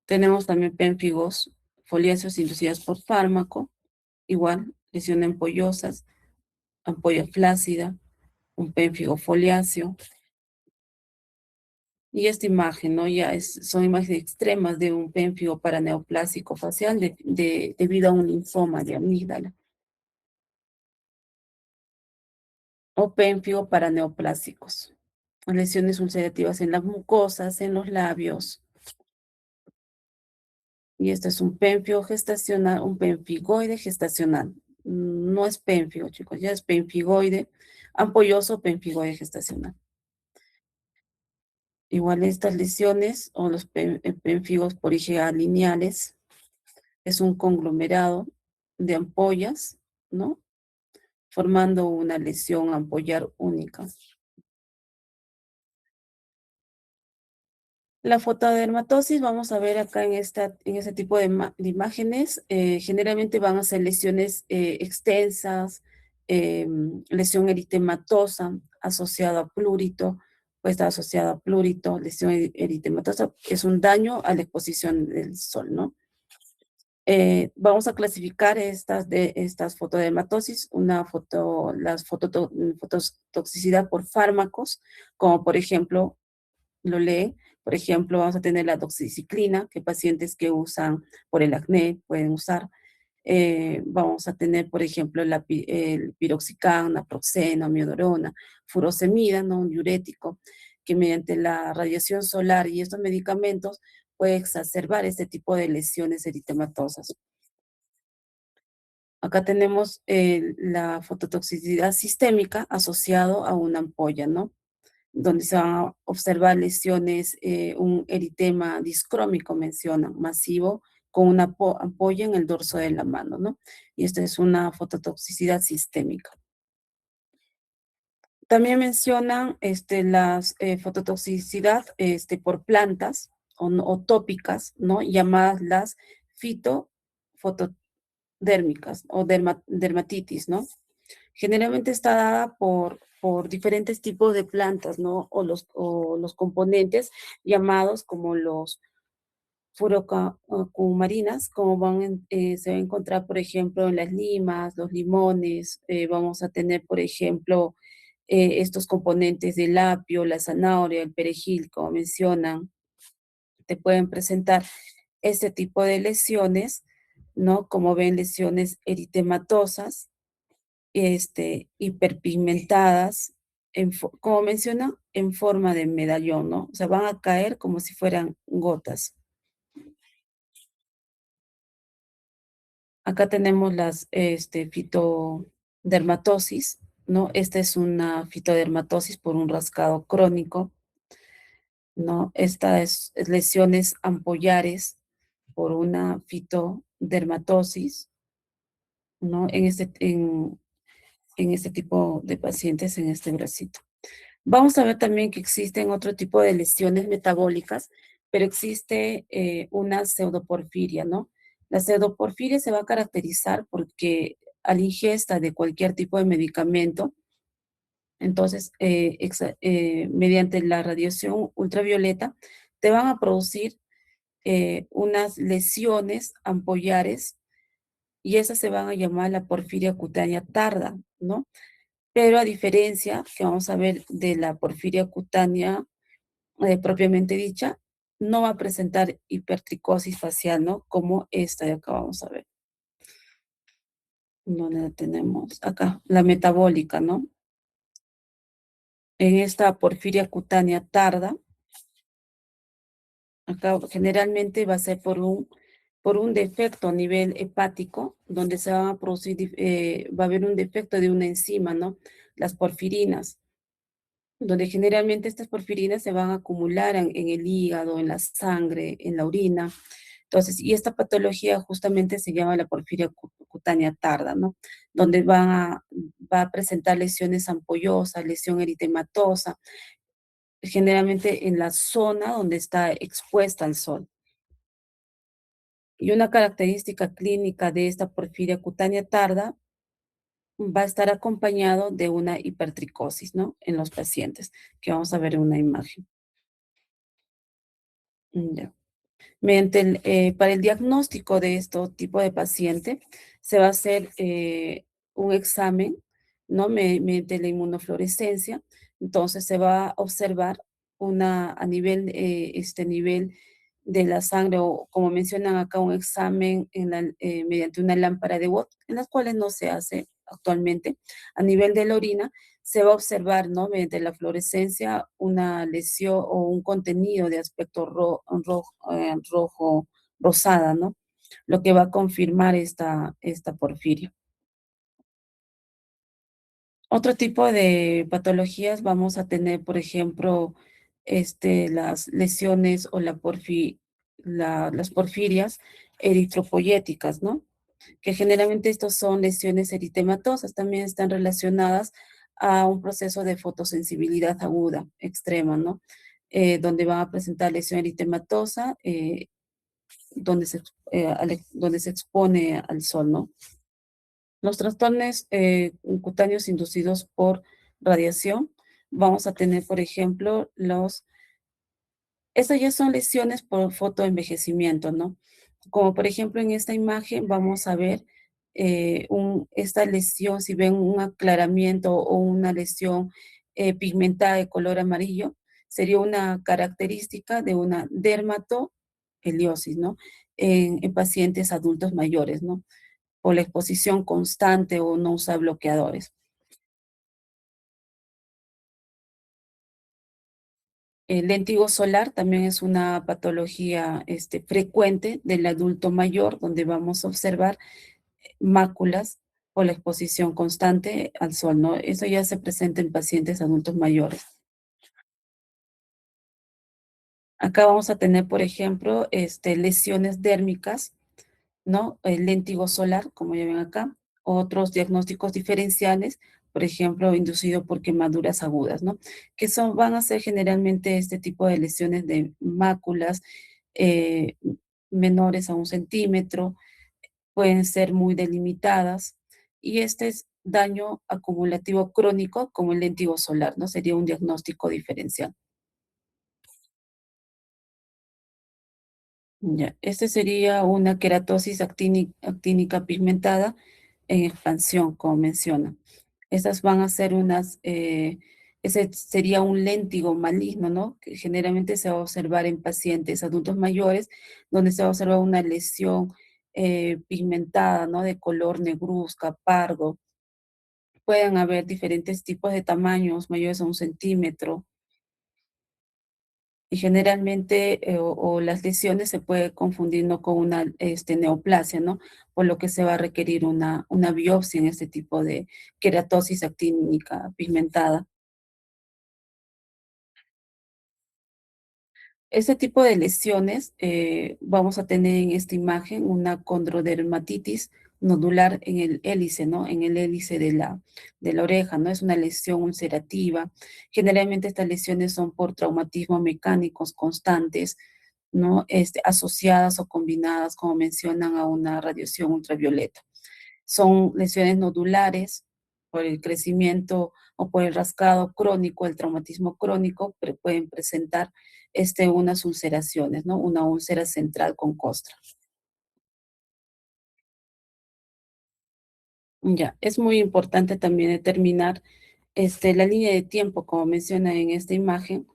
Tenemos también pénfigos foliáceos inducidas por fármaco, igual, lesiones ampollosas, ampolla flácida, un pénfigo foliáceo. Y esta imagen, ¿no? Son imágenes extremas de un pénfigo paraneoplásico facial debido a un linfoma de amígdala. O pénfigo paraneoplásicos. Lesiones ulcerativas en las mucosas, en los labios. Y este es un pénfigo gestacional, un pemfigoide gestacional. No es pénfigo, chicos, ya es pemfigoide ampolloso, pemfigoide gestacional. Igual estas lesiones o los pénfigos por IgA lineales es un conglomerado de ampollas, ¿no? Formando una lesión ampollar única. La fotodermatosis, vamos a ver acá en este tipo de imágenes, generalmente van a ser lesiones extensas, lesión eritematosa asociada a plurito, puede estar asociado a plurito, lesión eritematosa, es un daño a la exposición del sol, ¿no? Vamos a clasificar estas fotodermatosis, fototoxicidad por fármacos, como por ejemplo, lo leen, por ejemplo, vamos a tener la doxiciclina, que pacientes que usan por el acné pueden usar. Vamos a tener, por ejemplo, el piroxicam, naproxeno, miodorona, furosemida, ¿no? Un diurético, que mediante la radiación solar y estos medicamentos puede exacerbar este tipo de lesiones eritematosas. Acá tenemos la fototoxicidad sistémica asociado a una ampolla, ¿no? Donde se van a observar lesiones, un eritema discrómico mencionan, masivo, con una ampolla en el dorso de la mano, ¿no? Y esta es una fototoxicidad sistémica. También mencionan las fototoxicidad por plantas o tópicas, ¿no? Llamadas las fitofotodérmicas o dermatitis, ¿no? Generalmente está dada por diferentes tipos de plantas, ¿no? O los componentes llamados como los furocumarinas, como se va a encontrar, por ejemplo, en las limas, los limones, vamos a tener, por ejemplo, estos componentes del apio, la zanahoria, el perejil, como mencionan, te pueden presentar este tipo de lesiones, ¿no? Como ven, lesiones eritematosas, hiperpigmentadas, como menciona, en forma de medallón, ¿no? O sea, van a caer como si fueran gotas. Acá tenemos las fitodermatosis, ¿no? Esta es una fitodermatosis por un rascado crónico, ¿no? Esta es lesiones ampollares por una fitodermatosis, ¿no? En este tipo de pacientes, en este bracito. Vamos a ver también que existen otro tipo de lesiones metabólicas, pero existe una pseudoporfiria, ¿no? La pseudoporfiria se va a caracterizar porque al ingesta de cualquier tipo de medicamento, entonces, mediante la radiación ultravioleta, te van a producir unas lesiones ampollares y esas se van a llamar la porfiria cutánea tarda, ¿no? Pero a diferencia, que vamos a ver de la porfiria cutánea propiamente dicha, no va a presentar hipertricosis facial, ¿no? Como esta de acá vamos a ver. ¿Dónde la tenemos? Acá, la metabólica, ¿no? En esta porfiria cutánea tarda, acá generalmente va a ser por un defecto a nivel hepático, donde se va a producir, va a haber un defecto de una enzima, ¿no? Las porfirinas, donde generalmente estas porfirinas se van a acumular en el hígado, en la sangre, en la orina. Entonces, y esta patología justamente se llama la porfiria cutánea tarda, ¿no? Donde va a presentar lesiones ampollosas, lesión eritematosa, generalmente en la zona donde está expuesta al sol. Y una característica clínica de esta porfiria cutánea tarda va a estar acompañado de una hipertricosis, ¿no? En los pacientes, que vamos a ver en una imagen. Ya. Para el diagnóstico de este tipo de paciente, se va a hacer un examen, ¿no? Mediante la inmunofluorescencia. Entonces, se va a observar a nivel, este nivel de la sangre, o como mencionan acá, un examen mediante una lámpara de Watt, en las cuales no se hace actualmente. A nivel de la orina, se va a observar, ¿no? Mediante la fluorescencia una lesión o un contenido de aspecto rojo, rosada, ¿no? Lo que va a confirmar esta porfiria. Otro tipo de patologías vamos a tener, por ejemplo, las lesiones o las porfirias eritropoyéticas, ¿no? Que generalmente estos son lesiones eritematosas, también están relacionadas a un proceso de fotosensibilidad aguda, extrema, ¿no? Donde van a presentar lesión eritematosa, donde se expone al sol, ¿no? Los trastornos cutáneos inducidos por radiación vamos a tener, por ejemplo, estas ya son lesiones por fotoenvejecimiento, ¿no? Como por ejemplo en esta imagen vamos a ver esta lesión, si ven un aclaramiento o una lesión pigmentada de color amarillo, sería una característica de una dermatoheliosis, ¿no? En pacientes adultos mayores, ¿no? Por la exposición constante o no usar bloqueadores. El léntigo solar también es una patología frecuente del adulto mayor, donde vamos a observar máculas por la exposición constante al sol, ¿no? Eso ya se presenta en pacientes adultos mayores. Acá vamos a tener, por ejemplo, lesiones dérmicas, ¿no? El léntigo solar, como ya ven acá, otros diagnósticos diferenciales, por ejemplo, inducido por quemaduras agudas, ¿no? Que van a ser generalmente este tipo de lesiones de máculas eh, menores a 1 centímetro, pueden ser muy delimitadas, y este es daño acumulativo crónico como el léntigo solar, ¿no? Sería un diagnóstico diferencial. Ya, este sería una queratosis actínica pigmentada en expansión, como menciona. Estas van a ser ese sería un léntigo maligno, ¿no? Que generalmente se va a observar en pacientes adultos mayores, donde se va a observar una lesión pigmentada, ¿no? De color negruzca, pardo. Pueden haber diferentes tipos de tamaños, mayores a 1 centímetro, y generalmente o las lesiones se puede confundir, ¿no? Con una neoplasia, ¿no? Por lo que se va a requerir una biopsia en este tipo de queratosis actínica pigmentada. Este tipo de lesiones vamos a tener en esta imagen una condrodermatitis nodular en el hélice, ¿no? En el hélice de la oreja, ¿no? Es una lesión ulcerativa. Generalmente estas lesiones son por traumatismos mecánicos constantes, ¿no? Asociadas o combinadas, como mencionan, a una radiación ultravioleta. Son lesiones nodulares por el crecimiento o por el rascado crónico, el traumatismo crónico, pueden presentar unas ulceraciones, ¿no? Una úlcera central con costra. Ya, es muy importante también determinar la línea de tiempo, como menciona en esta imagen,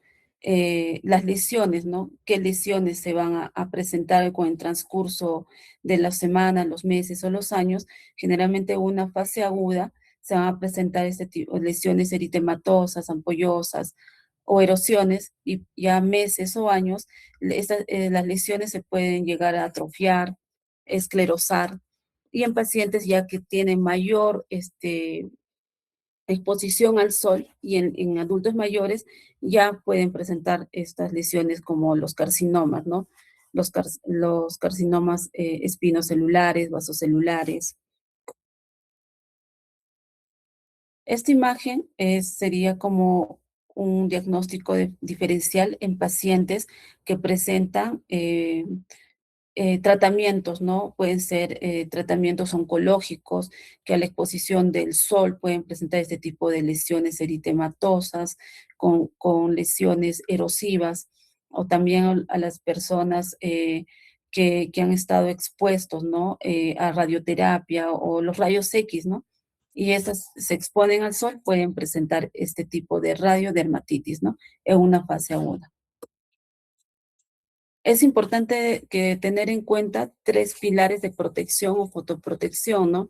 las lesiones, ¿no? ¿Qué lesiones se van a presentar con el transcurso de las semanas, los meses o los años? Generalmente una fase aguda se van a presentar este tipo de lesiones eritematosas, ampollosas o erosiones, y ya meses o años, las lesiones se pueden llegar a atrofiar, esclerosar, y en pacientes ya que tienen mayor exposición al sol y en adultos mayores ya pueden presentar estas lesiones como los carcinomas, ¿no? Los carcinomas espinocelulares, vasocelulares. Esta imagen sería como un diagnóstico diferencial en pacientes que presentan tratamientos, ¿no? Pueden ser tratamientos oncológicos que a la exposición del sol pueden presentar este tipo de lesiones eritematosas, con lesiones erosivas, o también a las personas que han estado expuestos, ¿no? A radioterapia o los rayos X, ¿no? Y esas se exponen al sol, pueden presentar este tipo de radiodermatitis, ¿no? En una fase aguda. Es importante tener en cuenta 3 pilares de protección o fotoprotección, ¿no?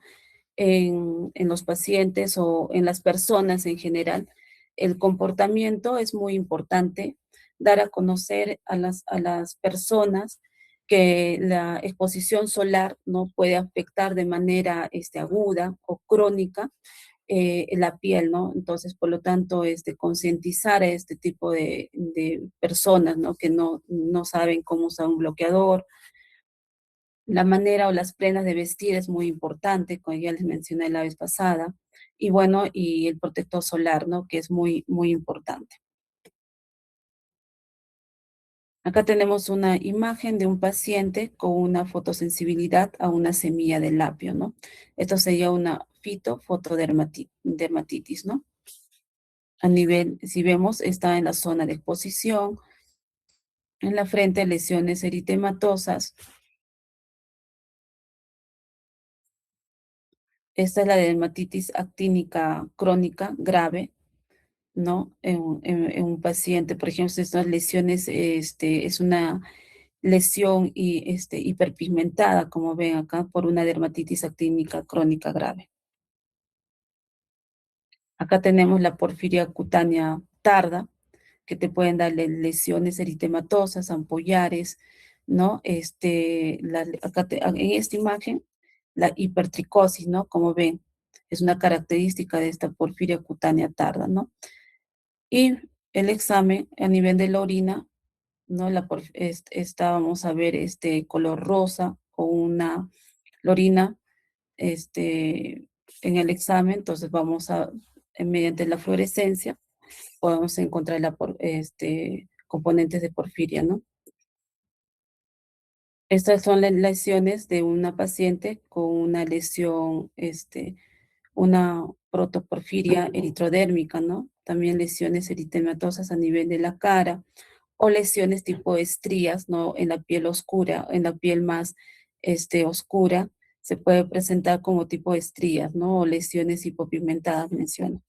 En los pacientes o en las personas en general. El comportamiento es muy importante, dar a conocer a las personas que la exposición solar no puede afectar de manera aguda o crónica la piel, ¿no? Entonces, por lo tanto, concientizar a este tipo de personas, ¿no? Que no saben cómo usar un bloqueador. La manera o las prendas de vestir es muy importante, como ya les mencioné la vez pasada. Y bueno, y el protector solar, ¿no? Que es muy, muy importante. Acá tenemos una imagen de un paciente con una fotosensibilidad a una semilla de lapio, ¿no? Esto sería una fitofotodermatitis, ¿no? A nivel, si vemos, está en la zona de exposición, en la frente lesiones eritematosas. Esta es la dermatitis actínica crónica grave, ¿no? En un paciente, por ejemplo, estas lesiones, es una lesión hiperpigmentada, como ven acá, por una dermatitis actínica crónica grave. Acá tenemos la porfiria cutánea tarda, que te pueden dar lesiones eritematosas, ampollares, ¿no? En esta imagen, la hipertricosis, ¿no? Como ven, es una característica de esta porfiria cutánea tarda, ¿no? Y el examen a nivel de la orina, ¿no? Esta vamos a ver este color rosa o la orina, en el examen, entonces mediante la fluorescencia, podemos encontrar componentes de porfiria, ¿no? Estas son las lesiones de una paciente con una lesión, una protoporfiria eritrodérmica, ¿no? También lesiones eritematosas a nivel de la cara o lesiones tipo estrías, ¿no? En la piel oscura, en la piel más, oscura, se puede presentar como tipo estrías, ¿no? O lesiones hipopigmentadas, menciono.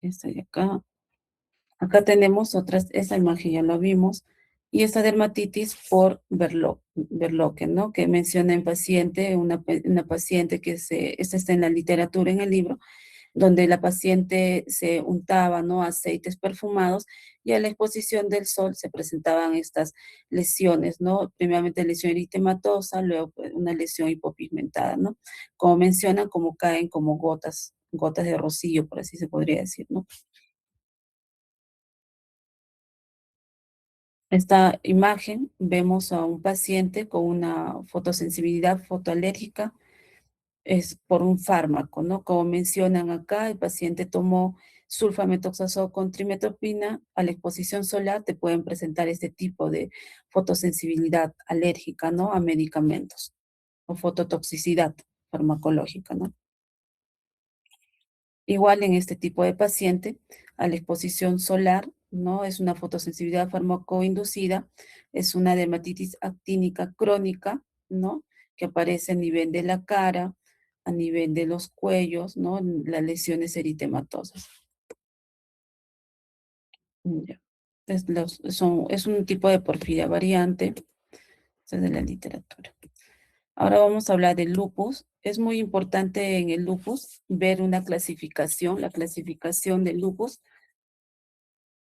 Esta de acá. Acá tenemos esta imagen ya lo vimos, y esta dermatitis por Verloque, ¿no? Que menciona en paciente, una paciente esta está en la literatura, en el libro, donde la paciente se untaba, ¿no? Aceites perfumados, y a la exposición del sol se presentaban estas lesiones, ¿no? Primeramente lesión eritematosa, luego pues, una lesión hipopigmentada, ¿no? Como mencionan, como caen como gotas de rocío, por así se podría decir, ¿no? Esta imagen vemos a un paciente con una fotosensibilidad fotoalérgica, es por un fármaco, ¿no? Como mencionan acá, el paciente tomó sulfamethoxazol con trimetopina, a la exposición solar te pueden presentar este tipo de fotosensibilidad alérgica, ¿no? A medicamentos o fototoxicidad farmacológica, ¿no? Igual en este tipo de paciente, a la exposición solar, ¿no? Es una fotosensibilidad farmacoinducida, es una dermatitis actínica crónica, ¿no? Que aparece a nivel de la cara, a nivel de los cuellos, ¿no? Las lesiones eritematosas. Ya. Es un tipo de porfiria variante, esa es de la literatura. Ahora vamos a hablar del lupus. Es muy importante en el lupus ver una clasificación, la clasificación del lupus.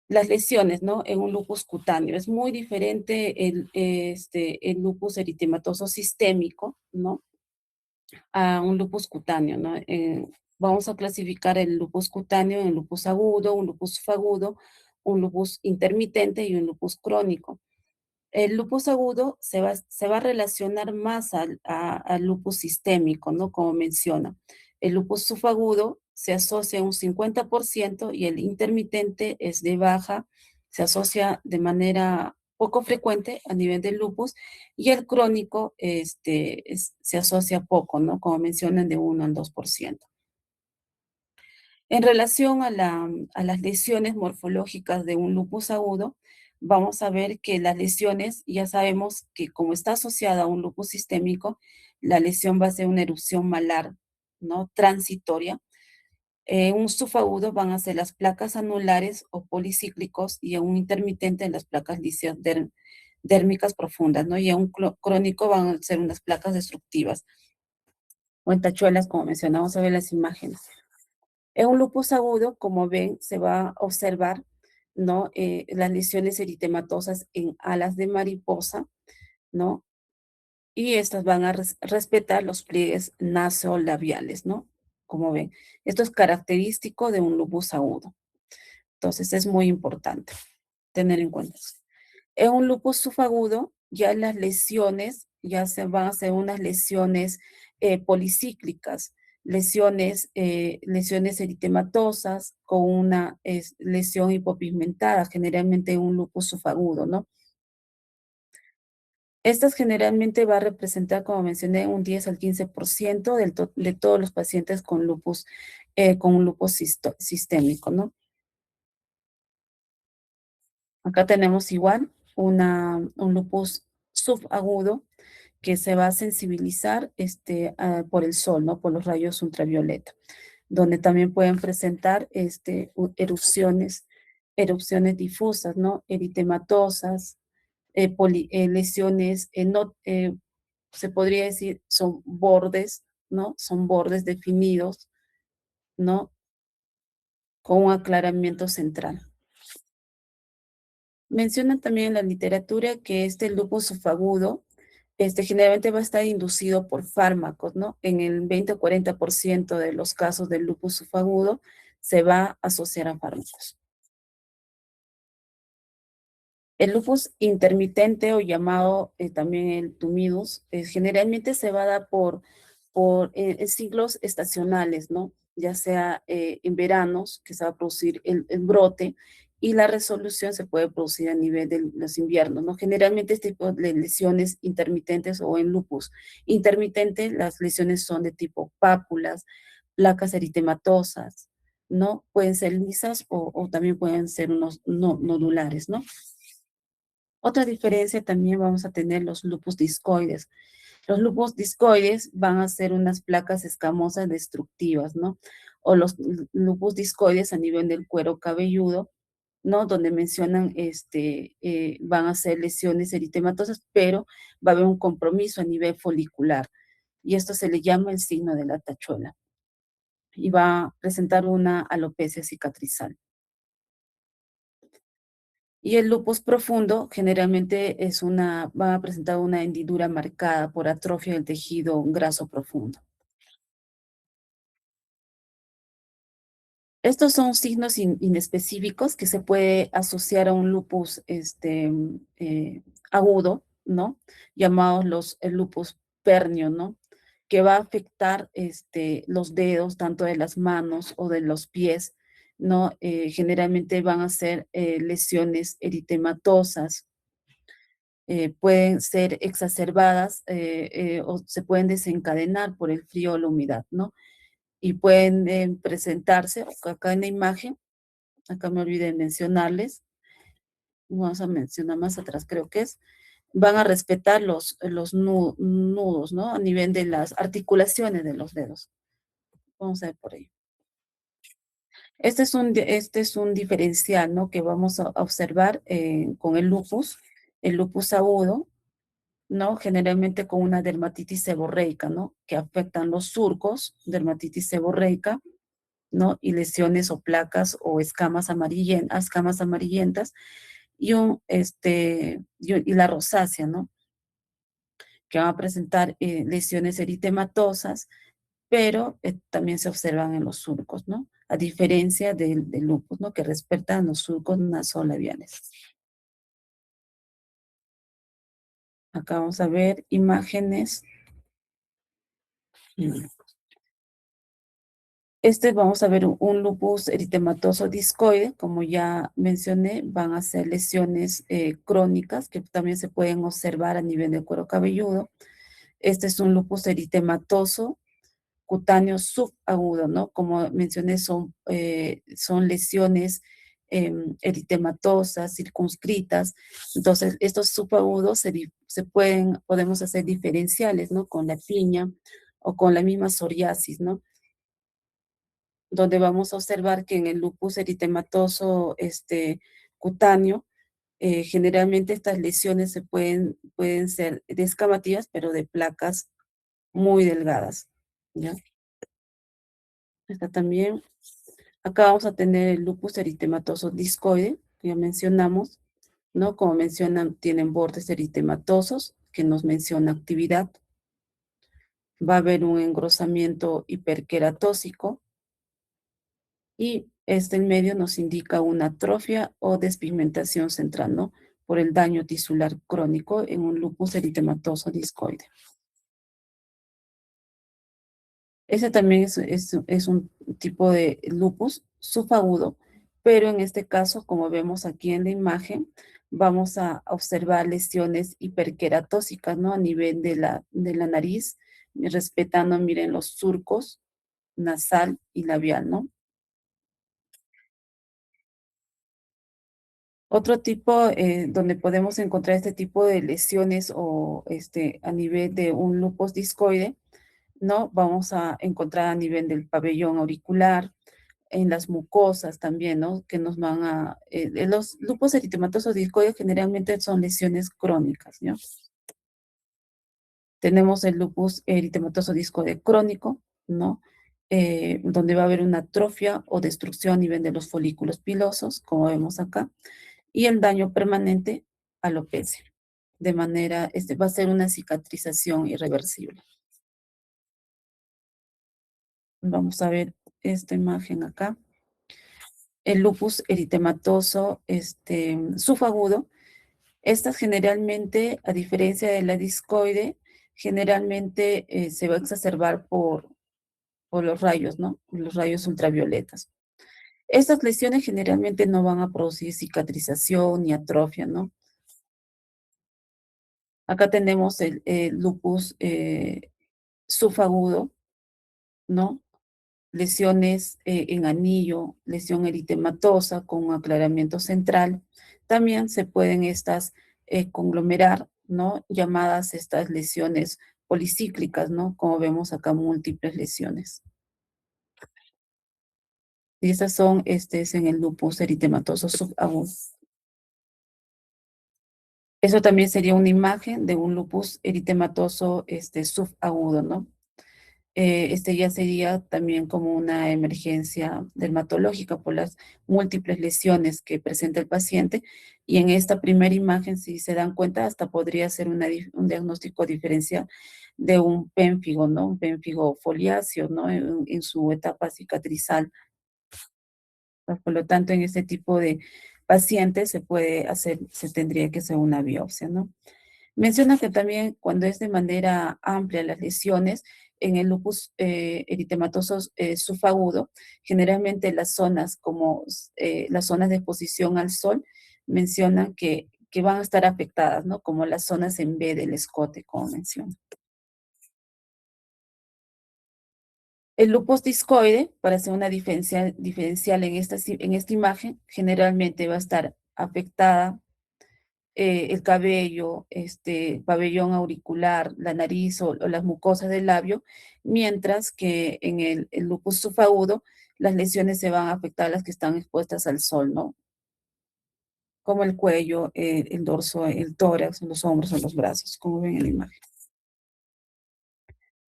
Las lesiones, ¿no? En un lupus cutáneo. Es muy diferente el lupus eritematoso sistémico, ¿no? A un lupus cutáneo, ¿no? Vamos a clasificar el lupus cutáneo en lupus agudo, un lupus subagudo, un lupus intermitente y un lupus crónico. El lupus agudo se va a relacionar más al lupus sistémico, ¿no? Como menciona. El lupus subagudo se asocia a un 50% y el intermitente es de baja, se asocia de manera poco frecuente a nivel del lupus, y el crónico se asocia poco, ¿no? Como mencionan, de 1 al 2%. En relación a las lesiones morfológicas de un lupus agudo, vamos a ver que las lesiones, ya sabemos que como está asociada a un lupus sistémico, la lesión va a ser una erupción malar, ¿no? Transitoria. Un subagudo van a ser las placas anulares o policíclicos, y un intermitente las placas líseas dérmicas profundas, ¿no? Y un crónico van a ser unas placas destructivas o en tachuelas, como mencionamos a ver las imágenes. En un lupus agudo, como ven, se va a observar, ¿no? Las lesiones eritematosas en alas de mariposa, ¿no? Y estas van a respetar los pliegues nasolabiales, ¿no? Como ven, esto es característico de un lupus agudo. Entonces es muy importante tener en cuenta eso. En un lupus subagudo, ya las lesiones ya se van a hacer unas lesiones policíclicas, lesiones eritematosas con una lesión hipopigmentada, generalmente un lupus subagudo, ¿no? Estas generalmente va a representar, como mencioné, un 10 al 15% de todos los pacientes con lupus con un lupus sistémico, ¿no? Acá tenemos igual un lupus subagudo que se va a sensibilizar por el sol, ¿no? Por los rayos ultravioleta, donde también pueden presentar erupciones difusas, ¿no? Eritematosas, lesiones, no, se podría decir, son bordes, ¿no? Son bordes definidos, ¿no? Con un aclaramiento central. Mencionan también en la literatura que este lupus subagudo generalmente va a estar inducido por fármacos, ¿no? En el 20 o 40% de los casos del lupus subagudo se va a asociar a fármacos. El lupus intermitente o llamado también el tumidus, generalmente se va a dar por ciclos estacionales, ¿no? Ya sea en veranos, que se va a producir el brote, y la resolución se puede producir a nivel de los inviernos, ¿no? Generalmente este tipo de lesiones intermitentes o en lupus intermitente, las lesiones son de tipo pápulas, placas eritematosas, ¿no? Pueden ser lisas o también pueden ser unos nodulares, ¿no? Otra diferencia también vamos a tener los lupus discoides. Los lupus discoides van a ser unas placas escamosas destructivas, ¿no? O los lupus discoides a nivel del cuero cabelludo, ¿no? Donde mencionan, van a ser lesiones eritematosas, pero va a haber un compromiso a nivel folicular. Y esto se le llama el signo de la tachuela. Y va a presentar una alopecia cicatrizal. Y el lupus profundo generalmente va a presentar una hendidura marcada por atrofia del tejido graso profundo. Estos son signos inespecíficos que se puede asociar a un lupus agudo, ¿no? Llamados el lupus pernio, ¿no? Que va a afectar los dedos, tanto de las manos o de los pies, ¿no? Generalmente van a ser lesiones eritematosas, pueden ser exacerbadas o se pueden desencadenar por el frío o la humedad, ¿no? Y pueden presentarse, acá en la imagen, acá me olvidé de mencionarles, vamos a mencionar más atrás, creo que van a respetar los nudos, ¿no? A nivel de las articulaciones de los dedos. Vamos a ver por ahí. Este es un diferencial, ¿no? Que vamos a observar con el lupus agudo, ¿no? Generalmente con una dermatitis seborreica, ¿no? Que afectan los surcos, dermatitis seborreica, ¿no? Y lesiones o placas o escamas amarillentas y la rosácea, ¿no? Que van a presentar lesiones eritematosas, pero también se observan en los surcos, ¿no? A diferencia del lupus, ¿no? Que respetan los surcos nasolabiales. Acá vamos a ver imágenes. Vamos a ver un lupus eritematoso discoide, como ya mencioné, van a ser lesiones crónicas que también se pueden observar a nivel del cuero cabelludo. Este es un lupus eritematoso cutáneo subagudo, ¿no? Como mencioné, son lesiones eritematosas, circunscritas. Entonces, estos subagudos podemos hacer diferenciales, ¿no? Con la piña o con la misma psoriasis, ¿no? Donde vamos a observar que en el lupus eritematoso cutáneo, generalmente estas lesiones pueden ser descamativas, pero de placas muy delgadas, ¿ya? Está también, acá vamos a tener el lupus eritematoso discoide, que ya mencionamos, ¿no? Como mencionan, tienen bordes eritematosos, que nos menciona actividad. Va a haber un engrosamiento hiperqueratósico, y en medio nos indica una atrofia o despigmentación central, ¿no? Por el daño tisular crónico en un lupus eritematoso discoide. Ese también es un tipo de lupus subagudo, pero en este caso, como vemos aquí en la imagen, vamos a observar lesiones hiperqueratósicas, ¿no? A nivel de la nariz, respetando, miren, los surcos, nasal y labial, ¿no? Otro tipo donde podemos encontrar este tipo de lesiones o a nivel de un lupus discoide, ¿no? Vamos a encontrar a nivel del pabellón auricular, en las mucosas también, ¿no? Que nos van a... los lupus eritematosos discoides generalmente son lesiones crónicas, ¿no? Tenemos el lupus eritematoso discoide crónico, ¿no? Donde va a haber una atrofia o destrucción a nivel de los folículos pilosos, como vemos acá, y el daño permanente alopecia. De manera, va a ser una cicatrización irreversible. Vamos a ver esta imagen acá. El lupus eritematoso subagudo. Estas generalmente, a diferencia de la discoide, generalmente se va a exacerbar por los rayos, ¿no? Los rayos ultravioletas. Estas lesiones generalmente no van a producir cicatrización ni atrofia, ¿no? Acá tenemos el lupus subagudo, ¿no? Lesiones en anillo, lesión eritematosa con un aclaramiento central. También se pueden estas conglomerar, ¿no? Llamadas estas lesiones policíclicas, ¿no? Como vemos acá, múltiples lesiones. Y estas son, es en el lupus eritematoso subagudo. Eso también sería una imagen de un lupus eritematoso subagudo, ¿no? Ya sería también como una emergencia dermatológica por las múltiples lesiones que presenta el paciente. Y en esta primera imagen, si se dan cuenta, hasta podría ser un diagnóstico diferencial de un pénfigo, ¿no? Un pénfigo foliáceo, ¿no? En su etapa cicatrizal. Por lo tanto, en este tipo de pacientes se tendría que hacer una biopsia, ¿no? Menciona que también cuando es de manera amplia las lesiones, en el lupus eritematoso subagudo, generalmente las zonas como las zonas de exposición al sol, mencionan que van a estar afectadas, ¿no? Como las zonas en B del escote, como menciona. El lupus discoide, para hacer una diferencial en esta imagen, generalmente va a estar afectada el cabello, pabellón auricular, la nariz o las mucosas del labio, mientras que en el lupus subagudo las lesiones se van a afectar las que están expuestas al sol, ¿no? Como el cuello, el dorso, el tórax, los hombros o los brazos, como ven en la imagen.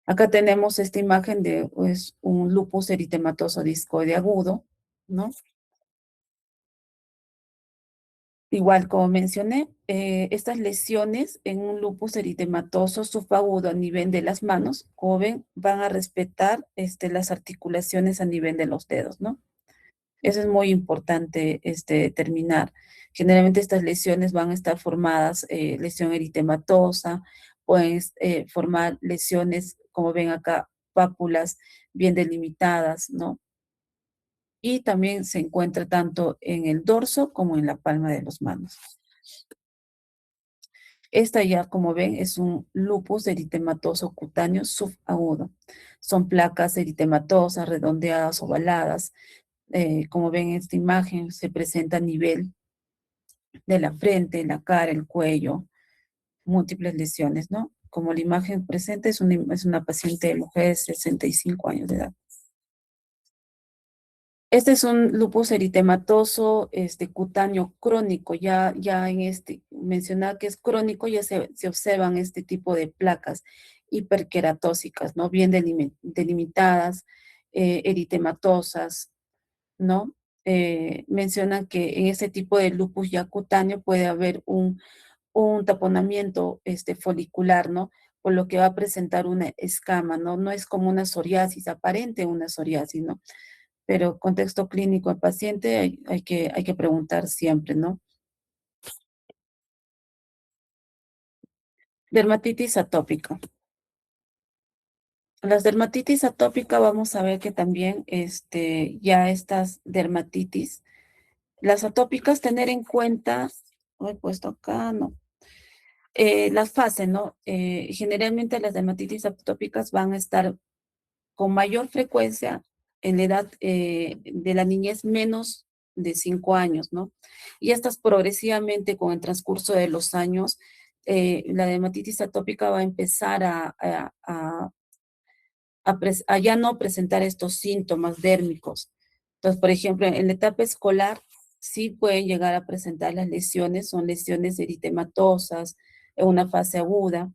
Acá tenemos esta imagen de pues, un lupus eritematoso discoide agudo, ¿no? Igual, como mencioné, estas lesiones en un lupus eritematoso subagudo a nivel de las manos, como ven, van a respetar las articulaciones a nivel de los dedos, ¿no? Eso es muy importante determinar. Generalmente estas lesiones van a estar formadas, lesión eritematosa, pueden formar lesiones, como ven acá, pápulas bien delimitadas, ¿no? Y también se encuentra tanto en el dorso como en la palma de las manos. Esta ya, como ven, es un lupus eritematoso cutáneo subagudo. Son placas eritematosas, redondeadas, ovaladas. Como ven en esta imagen, se presenta a nivel de la frente, la cara, el cuello, múltiples lesiones, ¿no? Como la imagen presenta, es una paciente mujer de 65 años de edad. Este es un lupus eritematoso cutáneo crónico. Ya en mencionar que es crónico, ya se observan este tipo de placas hiperqueratóxicas, ¿no? Bien delimitadas, eritematosas, ¿no? Mencionan que en ese tipo de lupus ya cutáneo puede haber un taponamiento folicular, ¿no? Por lo que va a presentar una escama, ¿no? No es como una psoriasis, aparente una psoriasis, ¿no? Pero contexto clínico al paciente hay que preguntar siempre, ¿no? Dermatitis atópica. Las dermatitis atópica vamos a ver que también ya estas dermatitis, las atópicas tener en cuenta, lo he puesto acá, no, las fases, ¿no? Generalmente las dermatitis atópicas van a estar con mayor frecuencia en la edad de la niñez menos de 5 años, ¿no? Y estas progresivamente con el transcurso de los años, la dermatitis atópica va a empezar a ya no presentar estos síntomas dérmicos. Entonces, por ejemplo, en la etapa escolar sí pueden llegar a presentar las lesiones, son lesiones eritematosas en una fase aguda,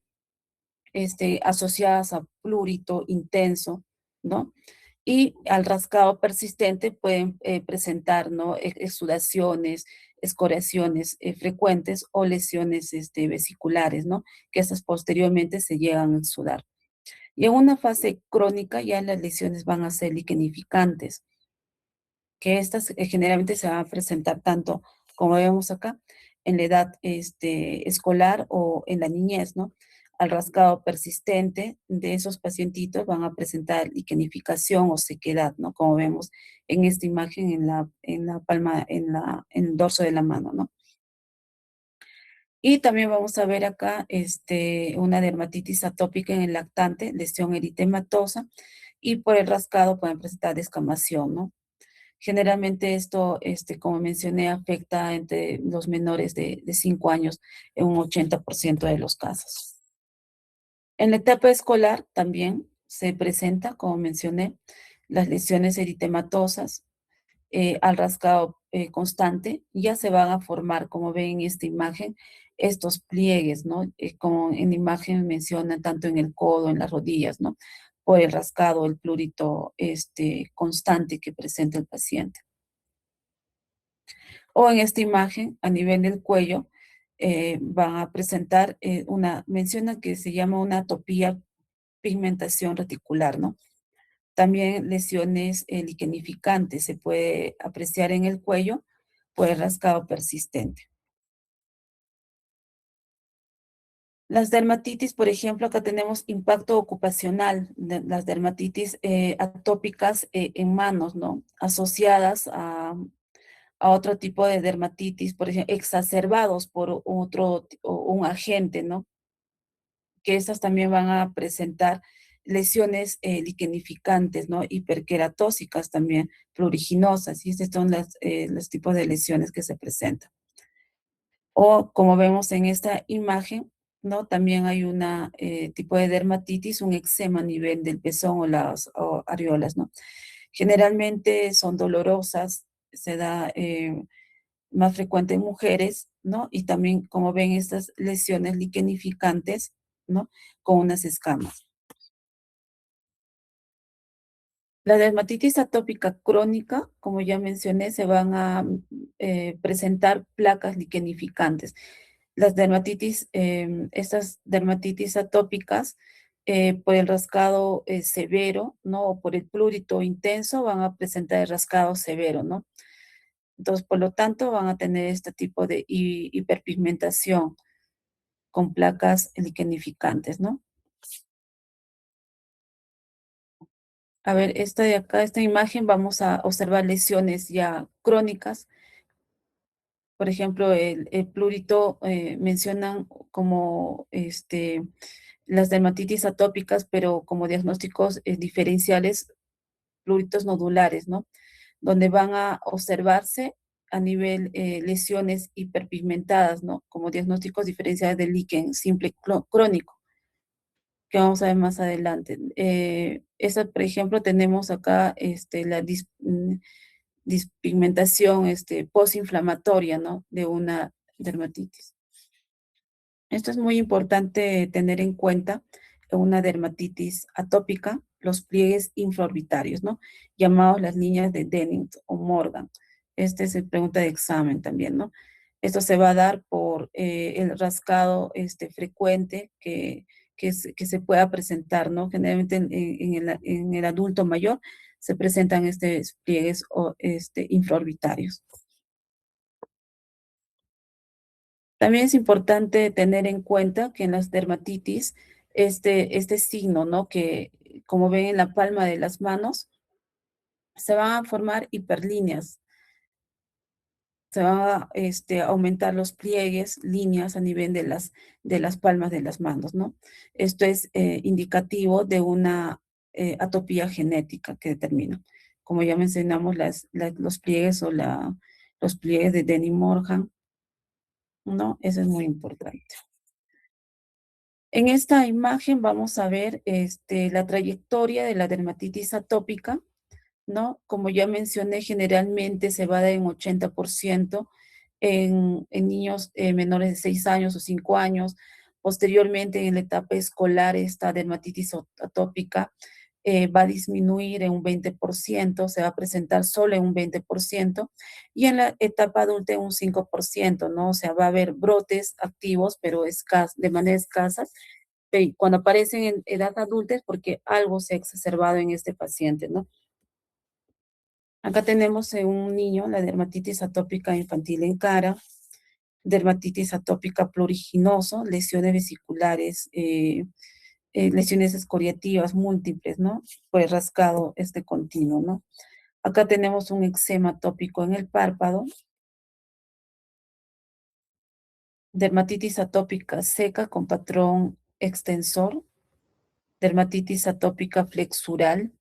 asociadas a plurito intenso, ¿no? Y al rascado persistente pueden presentar, ¿no? Exudaciones, escoriaciones frecuentes o lesiones vesiculares, ¿no? Que esas posteriormente se llegan a exudar. Y en una fase crónica ya las lesiones van a ser liquenificantes, que estas generalmente se van a presentar tanto, como vemos acá, en la edad escolar o en la niñez, ¿no? Al rascado persistente de esos pacientitos van a presentar liquenificación o sequedad, ¿no? Como vemos en esta imagen en la palma, en el dorso de la mano, ¿no? Y también vamos a ver acá una dermatitis atópica en el lactante, lesión eritematosa, y por el rascado pueden presentar descamación, ¿no? Generalmente esto, como mencioné, afecta entre los menores de 5 años en un 80% de los casos. En la etapa escolar también se presenta, como mencioné, las lesiones eritematosas, al rascado constante, ya se van a formar, como ven en esta imagen, estos pliegues, ¿no? Como en la imagen menciona, tanto en el codo, en las rodillas, ¿no? Por el rascado, el plurito constante que presenta el paciente. O en esta imagen, a nivel del cuello, van a presentar menciona que se llama una atopía pigmentación reticular, ¿no? También lesiones liquenificantes se puede apreciar en el cuello por el rascado persistente. Las dermatitis, por ejemplo, acá tenemos impacto ocupacional, las dermatitis atópicas en manos, ¿no? Asociadas a otro tipo de dermatitis, por ejemplo, exacerbados por un agente, ¿no? Que estas también van a presentar lesiones liquenificantes, ¿no? Hiperqueratóxicas también, pruriginosas, y estos son los tipos de lesiones que se presentan. O como vemos en esta imagen, ¿no? También hay una tipo de dermatitis, un eczema a nivel del pezón o las areolas, ¿no? Generalmente son dolorosas, se da más frecuente en mujeres, ¿no? Y también, como ven, estas lesiones liquenificantes, ¿no? Con unas escamas. La dermatitis atópica crónica, como ya mencioné, se van a presentar placas liquenificantes. Estas dermatitis atópicas, por el rascado severo, ¿no? O por el plurito intenso, van a presentar el rascado severo, ¿no? Entonces, por lo tanto, van a tener este tipo de hiperpigmentación con placas liquenificantes, ¿no? A ver, esta de acá, esta imagen, vamos a observar lesiones ya crónicas. Por ejemplo, el plurito mencionan como las dermatitis atópicas, pero como diagnósticos diferenciales, pluritos nodulares, ¿no? Donde van a observarse a nivel lesiones hiperpigmentadas, ¿no? Como diagnósticos diferenciales del líquen simple crónico, que vamos a ver más adelante. Esa, por ejemplo, tenemos acá la dispigmentación postinflamatoria, ¿no? De una dermatitis. Esto es muy importante tener en cuenta en una dermatitis atópica, los pliegues infraorbitarios, ¿no? Llamados las líneas de Denning o Morgan. Este es pregunta de examen también, ¿no? Esto se va a dar por el rascado frecuente que se pueda presentar, ¿no? Generalmente en el adulto mayor se presentan estos pliegues infraorbitarios. También es importante tener en cuenta que en las dermatitis, este signo, ¿no? Que como ven en la palma de las manos, se van a formar hiperlíneas, se van a aumentar los pliegues, líneas a nivel de las palmas de las manos, ¿no? Esto es indicativo de una atopía genética que determina. Como ya mencionamos, los pliegues o los pliegues de Denny-Morgan, ¿no? Eso es muy importante. En esta imagen vamos a ver la trayectoria de la dermatitis atópica, ¿no? Como ya mencioné, generalmente se va a dar en 80% en niños menores de 6 años o 5 años. Posteriormente, en la etapa escolar, esta dermatitis atópica va a disminuir en un 20%, se va a presentar solo en un 20%, y en la etapa adulta en un 5%, ¿no? O sea, va a haber brotes activos, pero de manera escasa. Cuando aparecen en edad adulta es porque algo se ha exacerbado en este paciente, ¿no? Acá tenemos en un niño la dermatitis atópica infantil en cara, dermatitis atópica pruriginoso, lesiones vesiculares, lesiones escoriativas múltiples, ¿no? Por el rascado continuo, ¿no? Acá tenemos un eczema atópico en el párpado, dermatitis atópica seca con patrón extensor, dermatitis atópica flexural,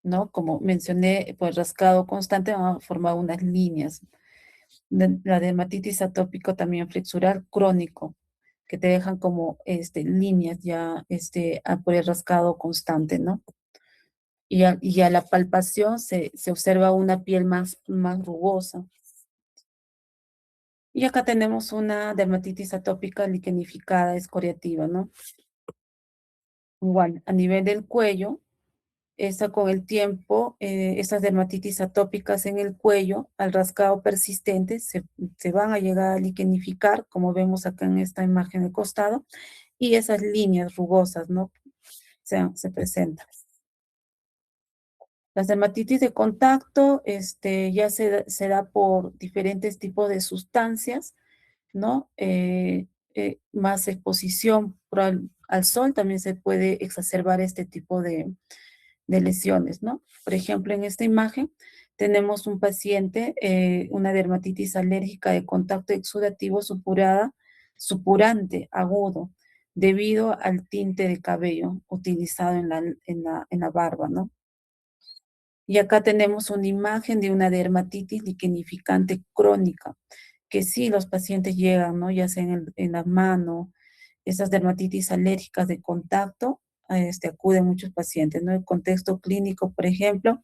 ¿no? Como mencioné, por el rascado constante van a formar unas líneas. La dermatitis atópica también flexural crónico, que te dejan como líneas ya por el rascado constante, ¿no? Y a la palpación se observa una piel más rugosa. Y acá tenemos una dermatitis atópica liquenificada escoriativa, ¿no? Igual, a nivel del cuello, esta con el tiempo, estas dermatitis atópicas en el cuello, al rascado persistente, se van a llegar a liquenificar, como vemos acá en esta imagen de costado, y esas líneas rugosas, ¿no? Se presentan. Las dermatitis de contacto, ya se da por diferentes tipos de sustancias, ¿no? Más exposición al sol también se puede exacerbar este tipo de lesiones, ¿no? Por ejemplo, en esta imagen tenemos un paciente, una dermatitis alérgica de contacto exudativo supurante, agudo, debido al tinte de cabello utilizado en la barba, ¿no? Y acá tenemos una imagen de una dermatitis liquenificante crónica, que sí los pacientes llegan, ¿no? Ya sea en la mano, esas dermatitis alérgicas de contacto, acuden muchos pacientes, ¿no? El contexto clínico, por ejemplo,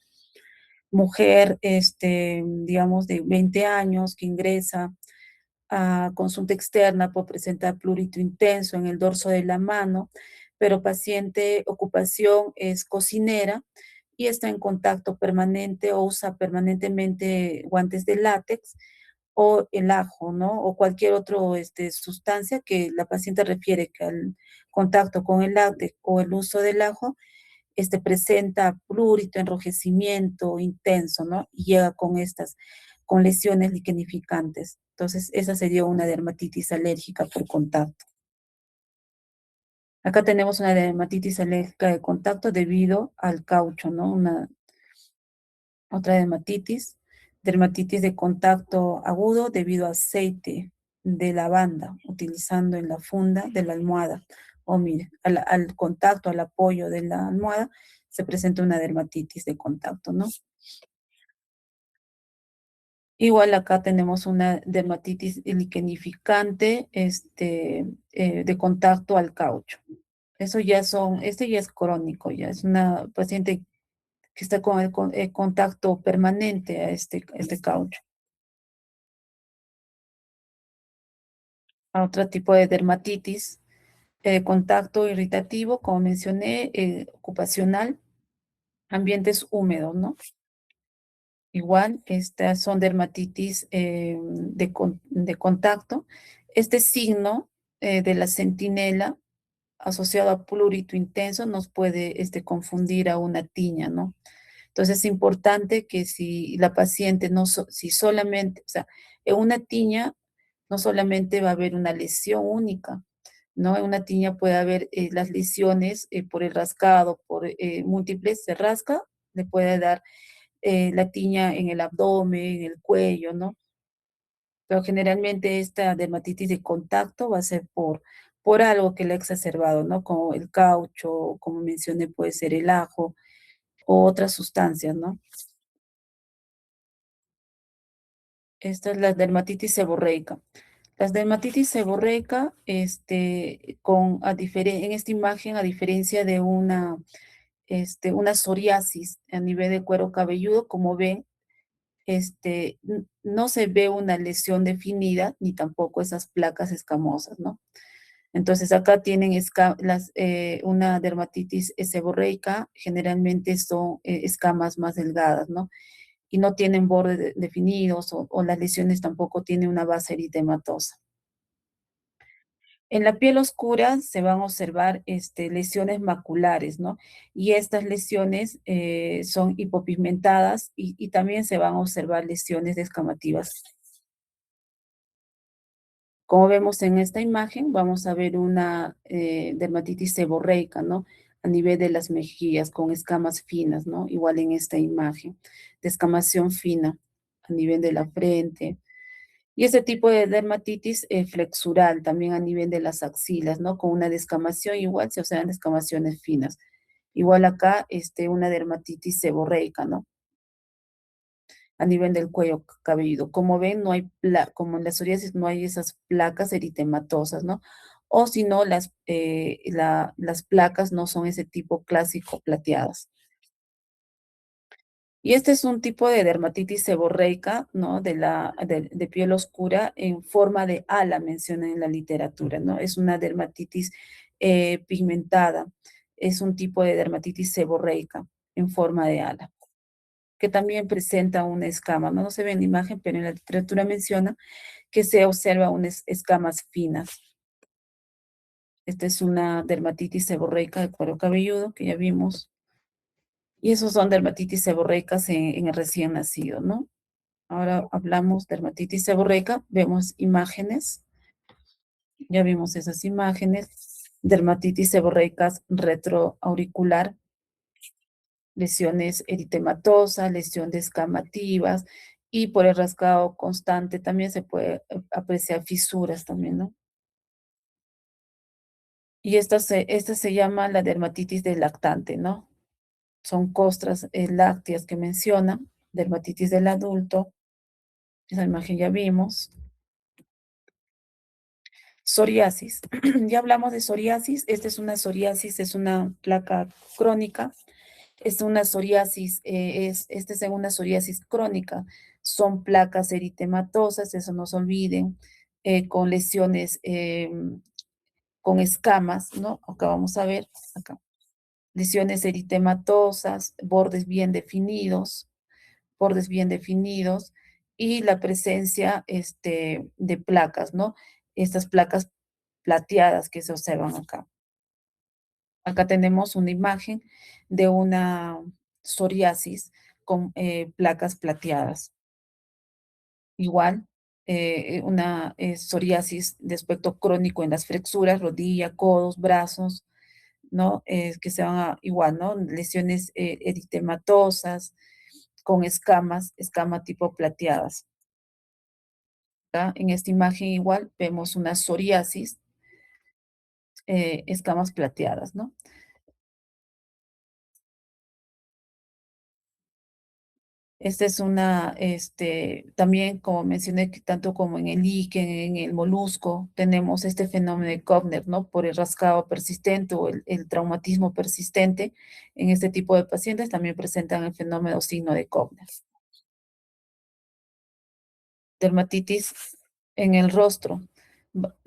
mujer, digamos, de 20 años que ingresa a consulta externa por presentar prurito intenso en el dorso de la mano, pero paciente ocupación es cocinera y está en contacto permanente o usa permanentemente guantes de látex o el ajo, ¿no? O cualquier otra sustancia que la paciente refiere que al contacto con el látex o el uso del ajo presenta prurito, enrojecimiento intenso, ¿no? Y llega con lesiones liquenificantes. Entonces, esa sería una dermatitis alérgica por contacto. Acá tenemos una dermatitis alérgica de contacto debido al caucho, ¿no? Otra dermatitis de contacto agudo debido a aceite de lavanda, utilizando en la funda de la almohada. O mire, al contacto, al apoyo de la almohada, se presenta una dermatitis de contacto, ¿no? Igual acá tenemos una dermatitis liquenificante de contacto al caucho. Este ya es crónico, ya es una paciente que está con el contacto permanente a este caucho. A otro tipo de dermatitis, contacto irritativo, como mencioné, ocupacional, ambientes húmedos, ¿no? Igual, estas son dermatitis de contacto. Este signo de la centinela asociado a prurito intenso nos puede confundir a una tiña, ¿no? Entonces es importante que si la paciente si solamente, o sea, en una tiña no solamente va a haber una lesión única, ¿no? En una tiña puede haber las lesiones por el rascado, por múltiples, se rasca, le puede dar la tiña en el abdomen, en el cuello, ¿no? Pero generalmente esta dermatitis de contacto va a ser por algo que le ha exacerbado, ¿no? Como el caucho, como mencioné, puede ser el ajo o otras sustancias, ¿no? Esta es la dermatitis seborreica. Las dermatitis seborreica, en esta imagen, a diferencia de una psoriasis a nivel de cuero cabelludo, como ven, no se ve una lesión definida, ni tampoco esas placas escamosas, ¿no? Entonces acá tienen una dermatitis seborreica, generalmente son escamas más delgadas, ¿no? Y no tienen bordes definidos o las lesiones tampoco tienen una base eritematosa. En la piel oscura se van a observar lesiones maculares, ¿no? Y estas lesiones son hipopigmentadas y también se van a observar lesiones descamativas. Como vemos en esta imagen, vamos a ver una dermatitis seborreica, ¿no? A nivel de las mejillas, con escamas finas, ¿no? Igual en esta imagen, descamación fina a nivel de la frente. Y ese tipo de dermatitis flexural, también a nivel de las axilas, ¿no? Con una descamación, igual se observan descamaciones finas. Igual acá, una dermatitis seborreica, ¿no? A nivel del cuello cabelludo. Como ven, no hay, como en la psoriasis no hay esas placas eritematosas, ¿no? O si no, las placas no son ese tipo clásico plateadas. Y este es un tipo de dermatitis seborreica, ¿no? De piel oscura en forma de ala, menciona en la literatura, ¿no? Es una dermatitis pigmentada. Es un tipo de dermatitis seborreica en forma de ala, que también presenta una escama, ¿no? No se ve en la imagen, pero en la literatura menciona que se observa unas escamas finas. Esta es una dermatitis seborreica de cuero cabelludo, que ya vimos. Y esos son dermatitis seborreicas en el recién nacido, ¿no? Ahora hablamos de dermatitis seborreica, vemos imágenes, ya vimos esas imágenes. Dermatitis seborreicas retroauricular, lesiones eritematosas, lesiones descamativas, y por el rascado constante también se puede apreciar fisuras también, ¿no? Y esta se llama la dermatitis del lactante, ¿no? Son costras lácteas que menciona, dermatitis del adulto, esa imagen ya vimos. Psoriasis, ya hablamos de psoriasis, esta es una psoriasis, es una placa crónica, es una psoriasis, esta es una psoriasis crónica, son placas eritematosas, eso no se olviden, con lesiones, con escamas, ¿no? Acá vamos a ver, acá, lesiones eritematosas, bordes bien definidos, y la presencia de placas, ¿no? Estas placas plateadas que se observan acá. Acá tenemos una imagen de una psoriasis con placas plateadas. Igual, una psoriasis de aspecto crónico en las flexuras, rodilla, codos, brazos, ¿no? Que se van igual, ¿no? Lesiones eritematosas con escama tipo plateadas. ¿Tá? En esta imagen igual vemos una psoriasis, escamas plateadas, ¿no? Esta es también como mencioné, que tanto como en el líquen, en el molusco, tenemos este fenómeno de Kopner, ¿no? Por el rascado persistente o el traumatismo persistente. En este tipo de pacientes también presentan el fenómeno signo de Kopner. Dermatitis en el rostro.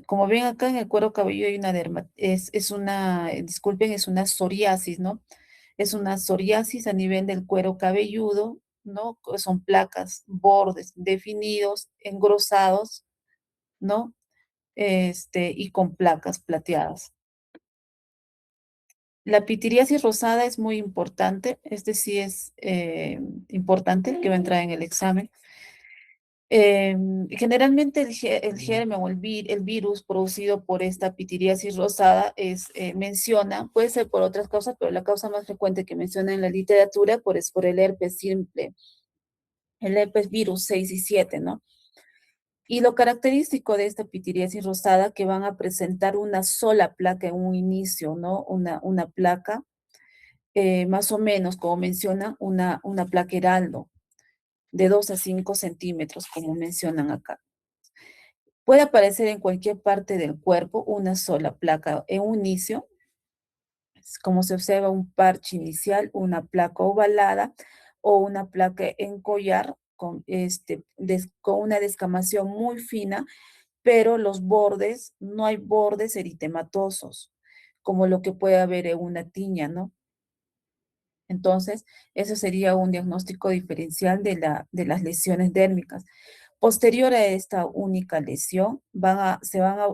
Como ven acá en el cuero cabelludo hay una disculpen, es una psoriasis, ¿no? Es una psoriasis a nivel del cuero cabelludo, ¿no? Son placas, bordes definidos, engrosados, ¿no? Y con placas plateadas. La pitiriasis rosada es muy importante, sí es importante, que va a entrar en el examen. Generalmente el germen o el virus producido por esta pitiriasis rosada menciona, puede ser por otras causas, pero la causa más frecuente que menciona en la literatura es por el herpes simple, el herpes virus 6 y 7, ¿no? Y lo característico de esta pitiriasis rosada que van a presentar una sola placa en un inicio, ¿no? Una placa, más o menos, como menciona, una placa heraldo de 2 a 5 centímetros, como mencionan acá. Puede aparecer en cualquier parte del cuerpo una sola placa en un inicio, como se observa un parche inicial, una placa ovalada o una placa en collar con una descamación muy fina, pero los bordes, no hay bordes eritematosos, como lo que puede haber en una tiña, ¿no? Entonces, eso sería un diagnóstico diferencial de las lesiones dérmicas. Posterior a esta única lesión, se van a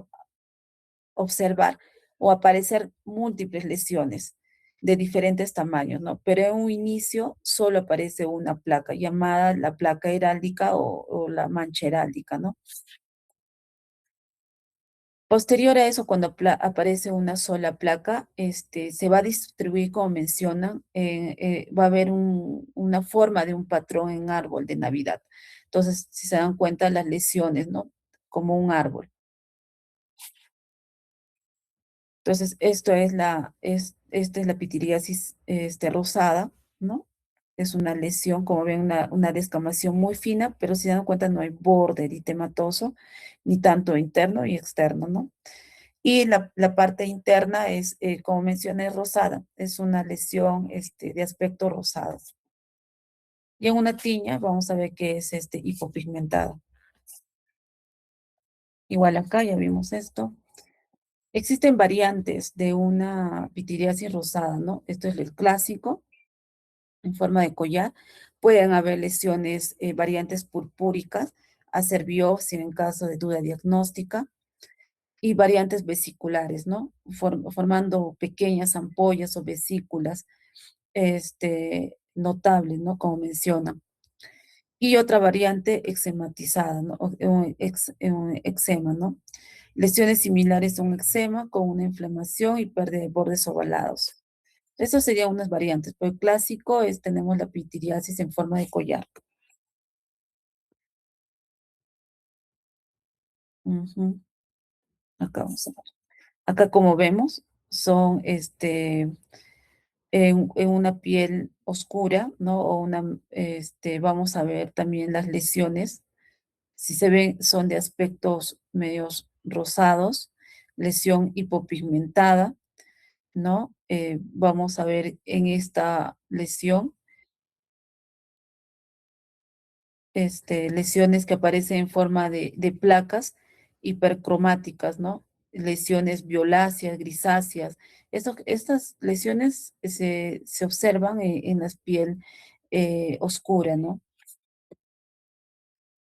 observar o aparecer múltiples lesiones de diferentes tamaños, ¿no? Pero en un inicio solo aparece una placa llamada la placa heráldica o la mancha heráldica, ¿no? Posterior a eso, cuando aparece una sola placa, se va a distribuir, como mencionan, va a haber una forma de un patrón en árbol de Navidad. Entonces, si se dan cuenta, las lesiones, ¿no? Como un árbol. Entonces, esta es la pitiriasis rosada, ¿no? Es una lesión, como ven, una descamación muy fina, pero si se dan cuenta, no hay borde eritematoso, ni tanto interno y externo, ¿no? Y la parte interna es, como mencioné, rosada. Es una lesión de aspecto rosado. Y en una tiña vamos a ver que es hipopigmentada. Igual acá ya vimos esto. Existen variantes de una pitiriasis rosada, ¿no? Esto es el clásico, en forma de collar. Pueden haber lesiones, variantes purpúricas, hacer biopsia en caso de duda diagnóstica, y variantes vesiculares, ¿no? Formando pequeñas ampollas o vesículas notables, ¿no? Como mencionan. Y otra variante eczematizada, ¿no? Un eczema, ¿no? Lesiones similares a un eczema con una inflamación y pérdida de bordes ovalados. Esas serían unas variantes, pero el clásico es, tenemos la pitiriasis en forma de collar. Ujú. Acá vamos a ver. Acá como vemos, son en una piel oscura, ¿no? O vamos a ver también las lesiones. Si se ven, son de aspectos medios rosados, lesión hipopigmentada, ¿no? Vamos a ver en esta lesión, lesiones que aparecen en forma de placas hipercromáticas, ¿no? Lesiones violáceas, grisáceas. Estas lesiones se observan en la piel oscura, ¿no?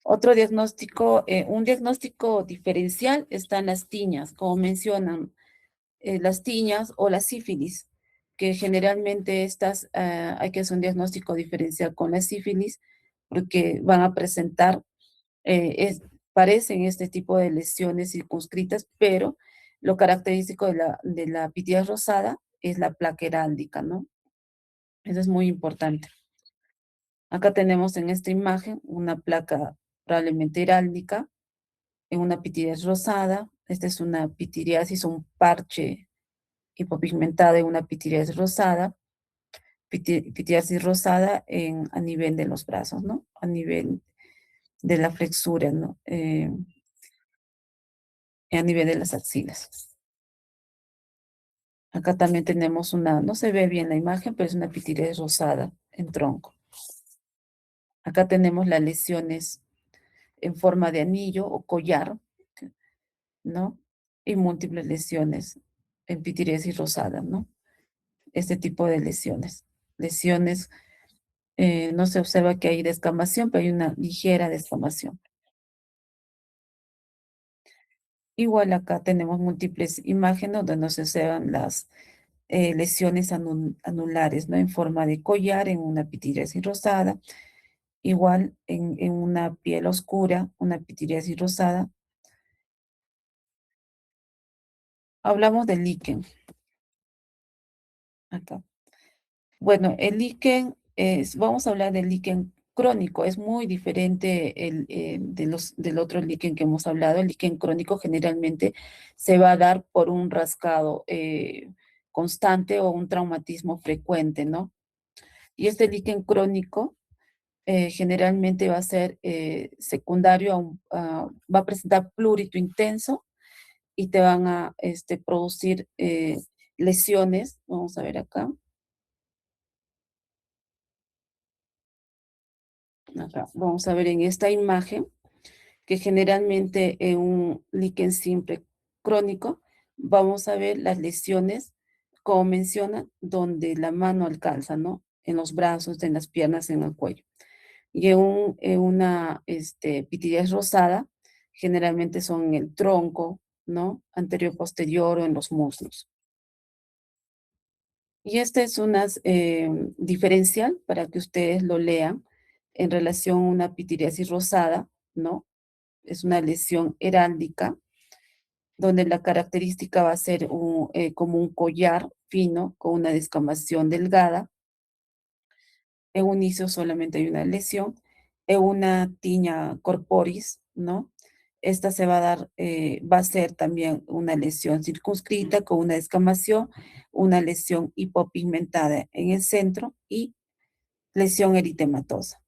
Otro diagnóstico, un diagnóstico diferencial están las tiñas, como mencionan, las tiñas o la sífilis, que generalmente hay que hacer un diagnóstico diferencial con la sífilis, porque van a presentar, eh, es- parecen este tipo de lesiones circunscritas, pero lo característico de la pitidez rosada es la placa heráldica, ¿no? Eso es muy importante. Acá tenemos en esta imagen una placa probablemente heráldica en una pitidez rosada. Esta es una pitiriasis, un parche hipopigmentada en una pitiriasis rosada. Pitiriasis rosada a nivel de los brazos, ¿no? A nivel de la flexura, ¿no? A nivel de las axilas. Acá también tenemos no se ve bien la imagen, pero es una pitiriasis rosada en tronco. Acá tenemos las lesiones en forma de anillo o collar, ¿no? Y múltiples lesiones en pitiriasis rosada, ¿no? Este tipo de lesiones. Lesiones, no se observa que hay descamación, pero hay una ligera descamación. Igual acá tenemos múltiples imágenes donde nos observan las lesiones anulares, ¿no? En forma de collar, en una pitiriasis rosada, igual en una piel oscura, una pitiriasis rosada. Hablamos del líquen acá. Bueno, el líquen vamos a hablar del líquen crónico. Es muy diferente del otro líquen que hemos hablado. El líquen crónico generalmente se va a dar por un rascado constante o un traumatismo frecuente, ¿no? Y este líquen crónico generalmente va a ser secundario, va a presentar plurito intenso y te van a producir lesiones. Vamos a ver acá. Vamos a ver en esta imagen que generalmente en un líquen simple crónico vamos a ver las lesiones, como menciona, donde la mano alcanza, ¿no? En los brazos, en las piernas, en el cuello. Y en una pitidez rosada, generalmente son en el tronco, ¿no? Anterior, posterior o en los muslos. Y esta es una diferencial para que ustedes lo lean en relación a una pitidiosis rosada, ¿no? Es una lesión heráldica, donde la característica va a ser como un collar fino con una descamación delgada. En un inicio solamente hay una lesión, en una tiña corporis, ¿no? Esta se va a dar, va a ser también una lesión circunscrita con una descamación, una lesión hipopigmentada en el centro y lesión eritematosa,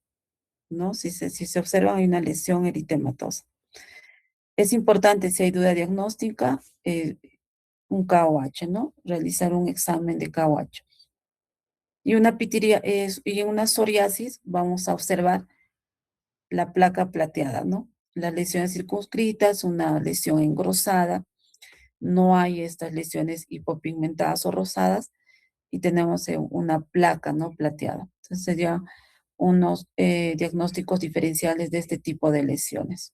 ¿no? Si se observa, hay una lesión eritematosa. Es importante, si hay duda diagnóstica, un KOH, ¿no? Realizar un examen de KOH. Y en una psoriasis vamos a observar la placa plateada, ¿no? Las lesiones circunscritas, una lesión engrosada, no hay estas lesiones hipopigmentadas o rosadas y tenemos una placa, ¿no? Plateada. Entonces serían unos diagnósticos diferenciales de este tipo de lesiones.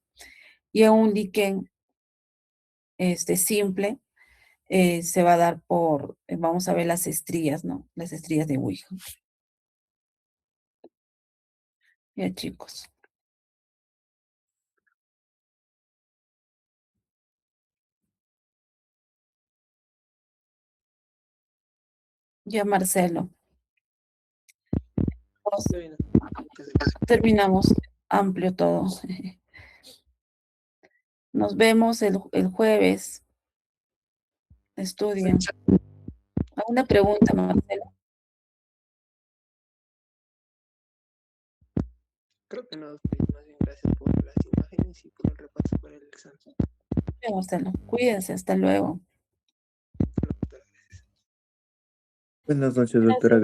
Y en un líquen simple, se va a dar vamos a ver las estrías, ¿no? Las estrías de Wigand. Ya, chicos. Ya, Marcelo. Está bien. Muchas gracias. Terminamos amplio todo. Nos vemos el jueves. Estudia. ¿Alguna pregunta, Marcelo? Creo que no, más bien gracias por las imágenes y por el repaso para el examen. Ya, Marcelo. Cuídense. Hasta luego. Buenas noches, doctora.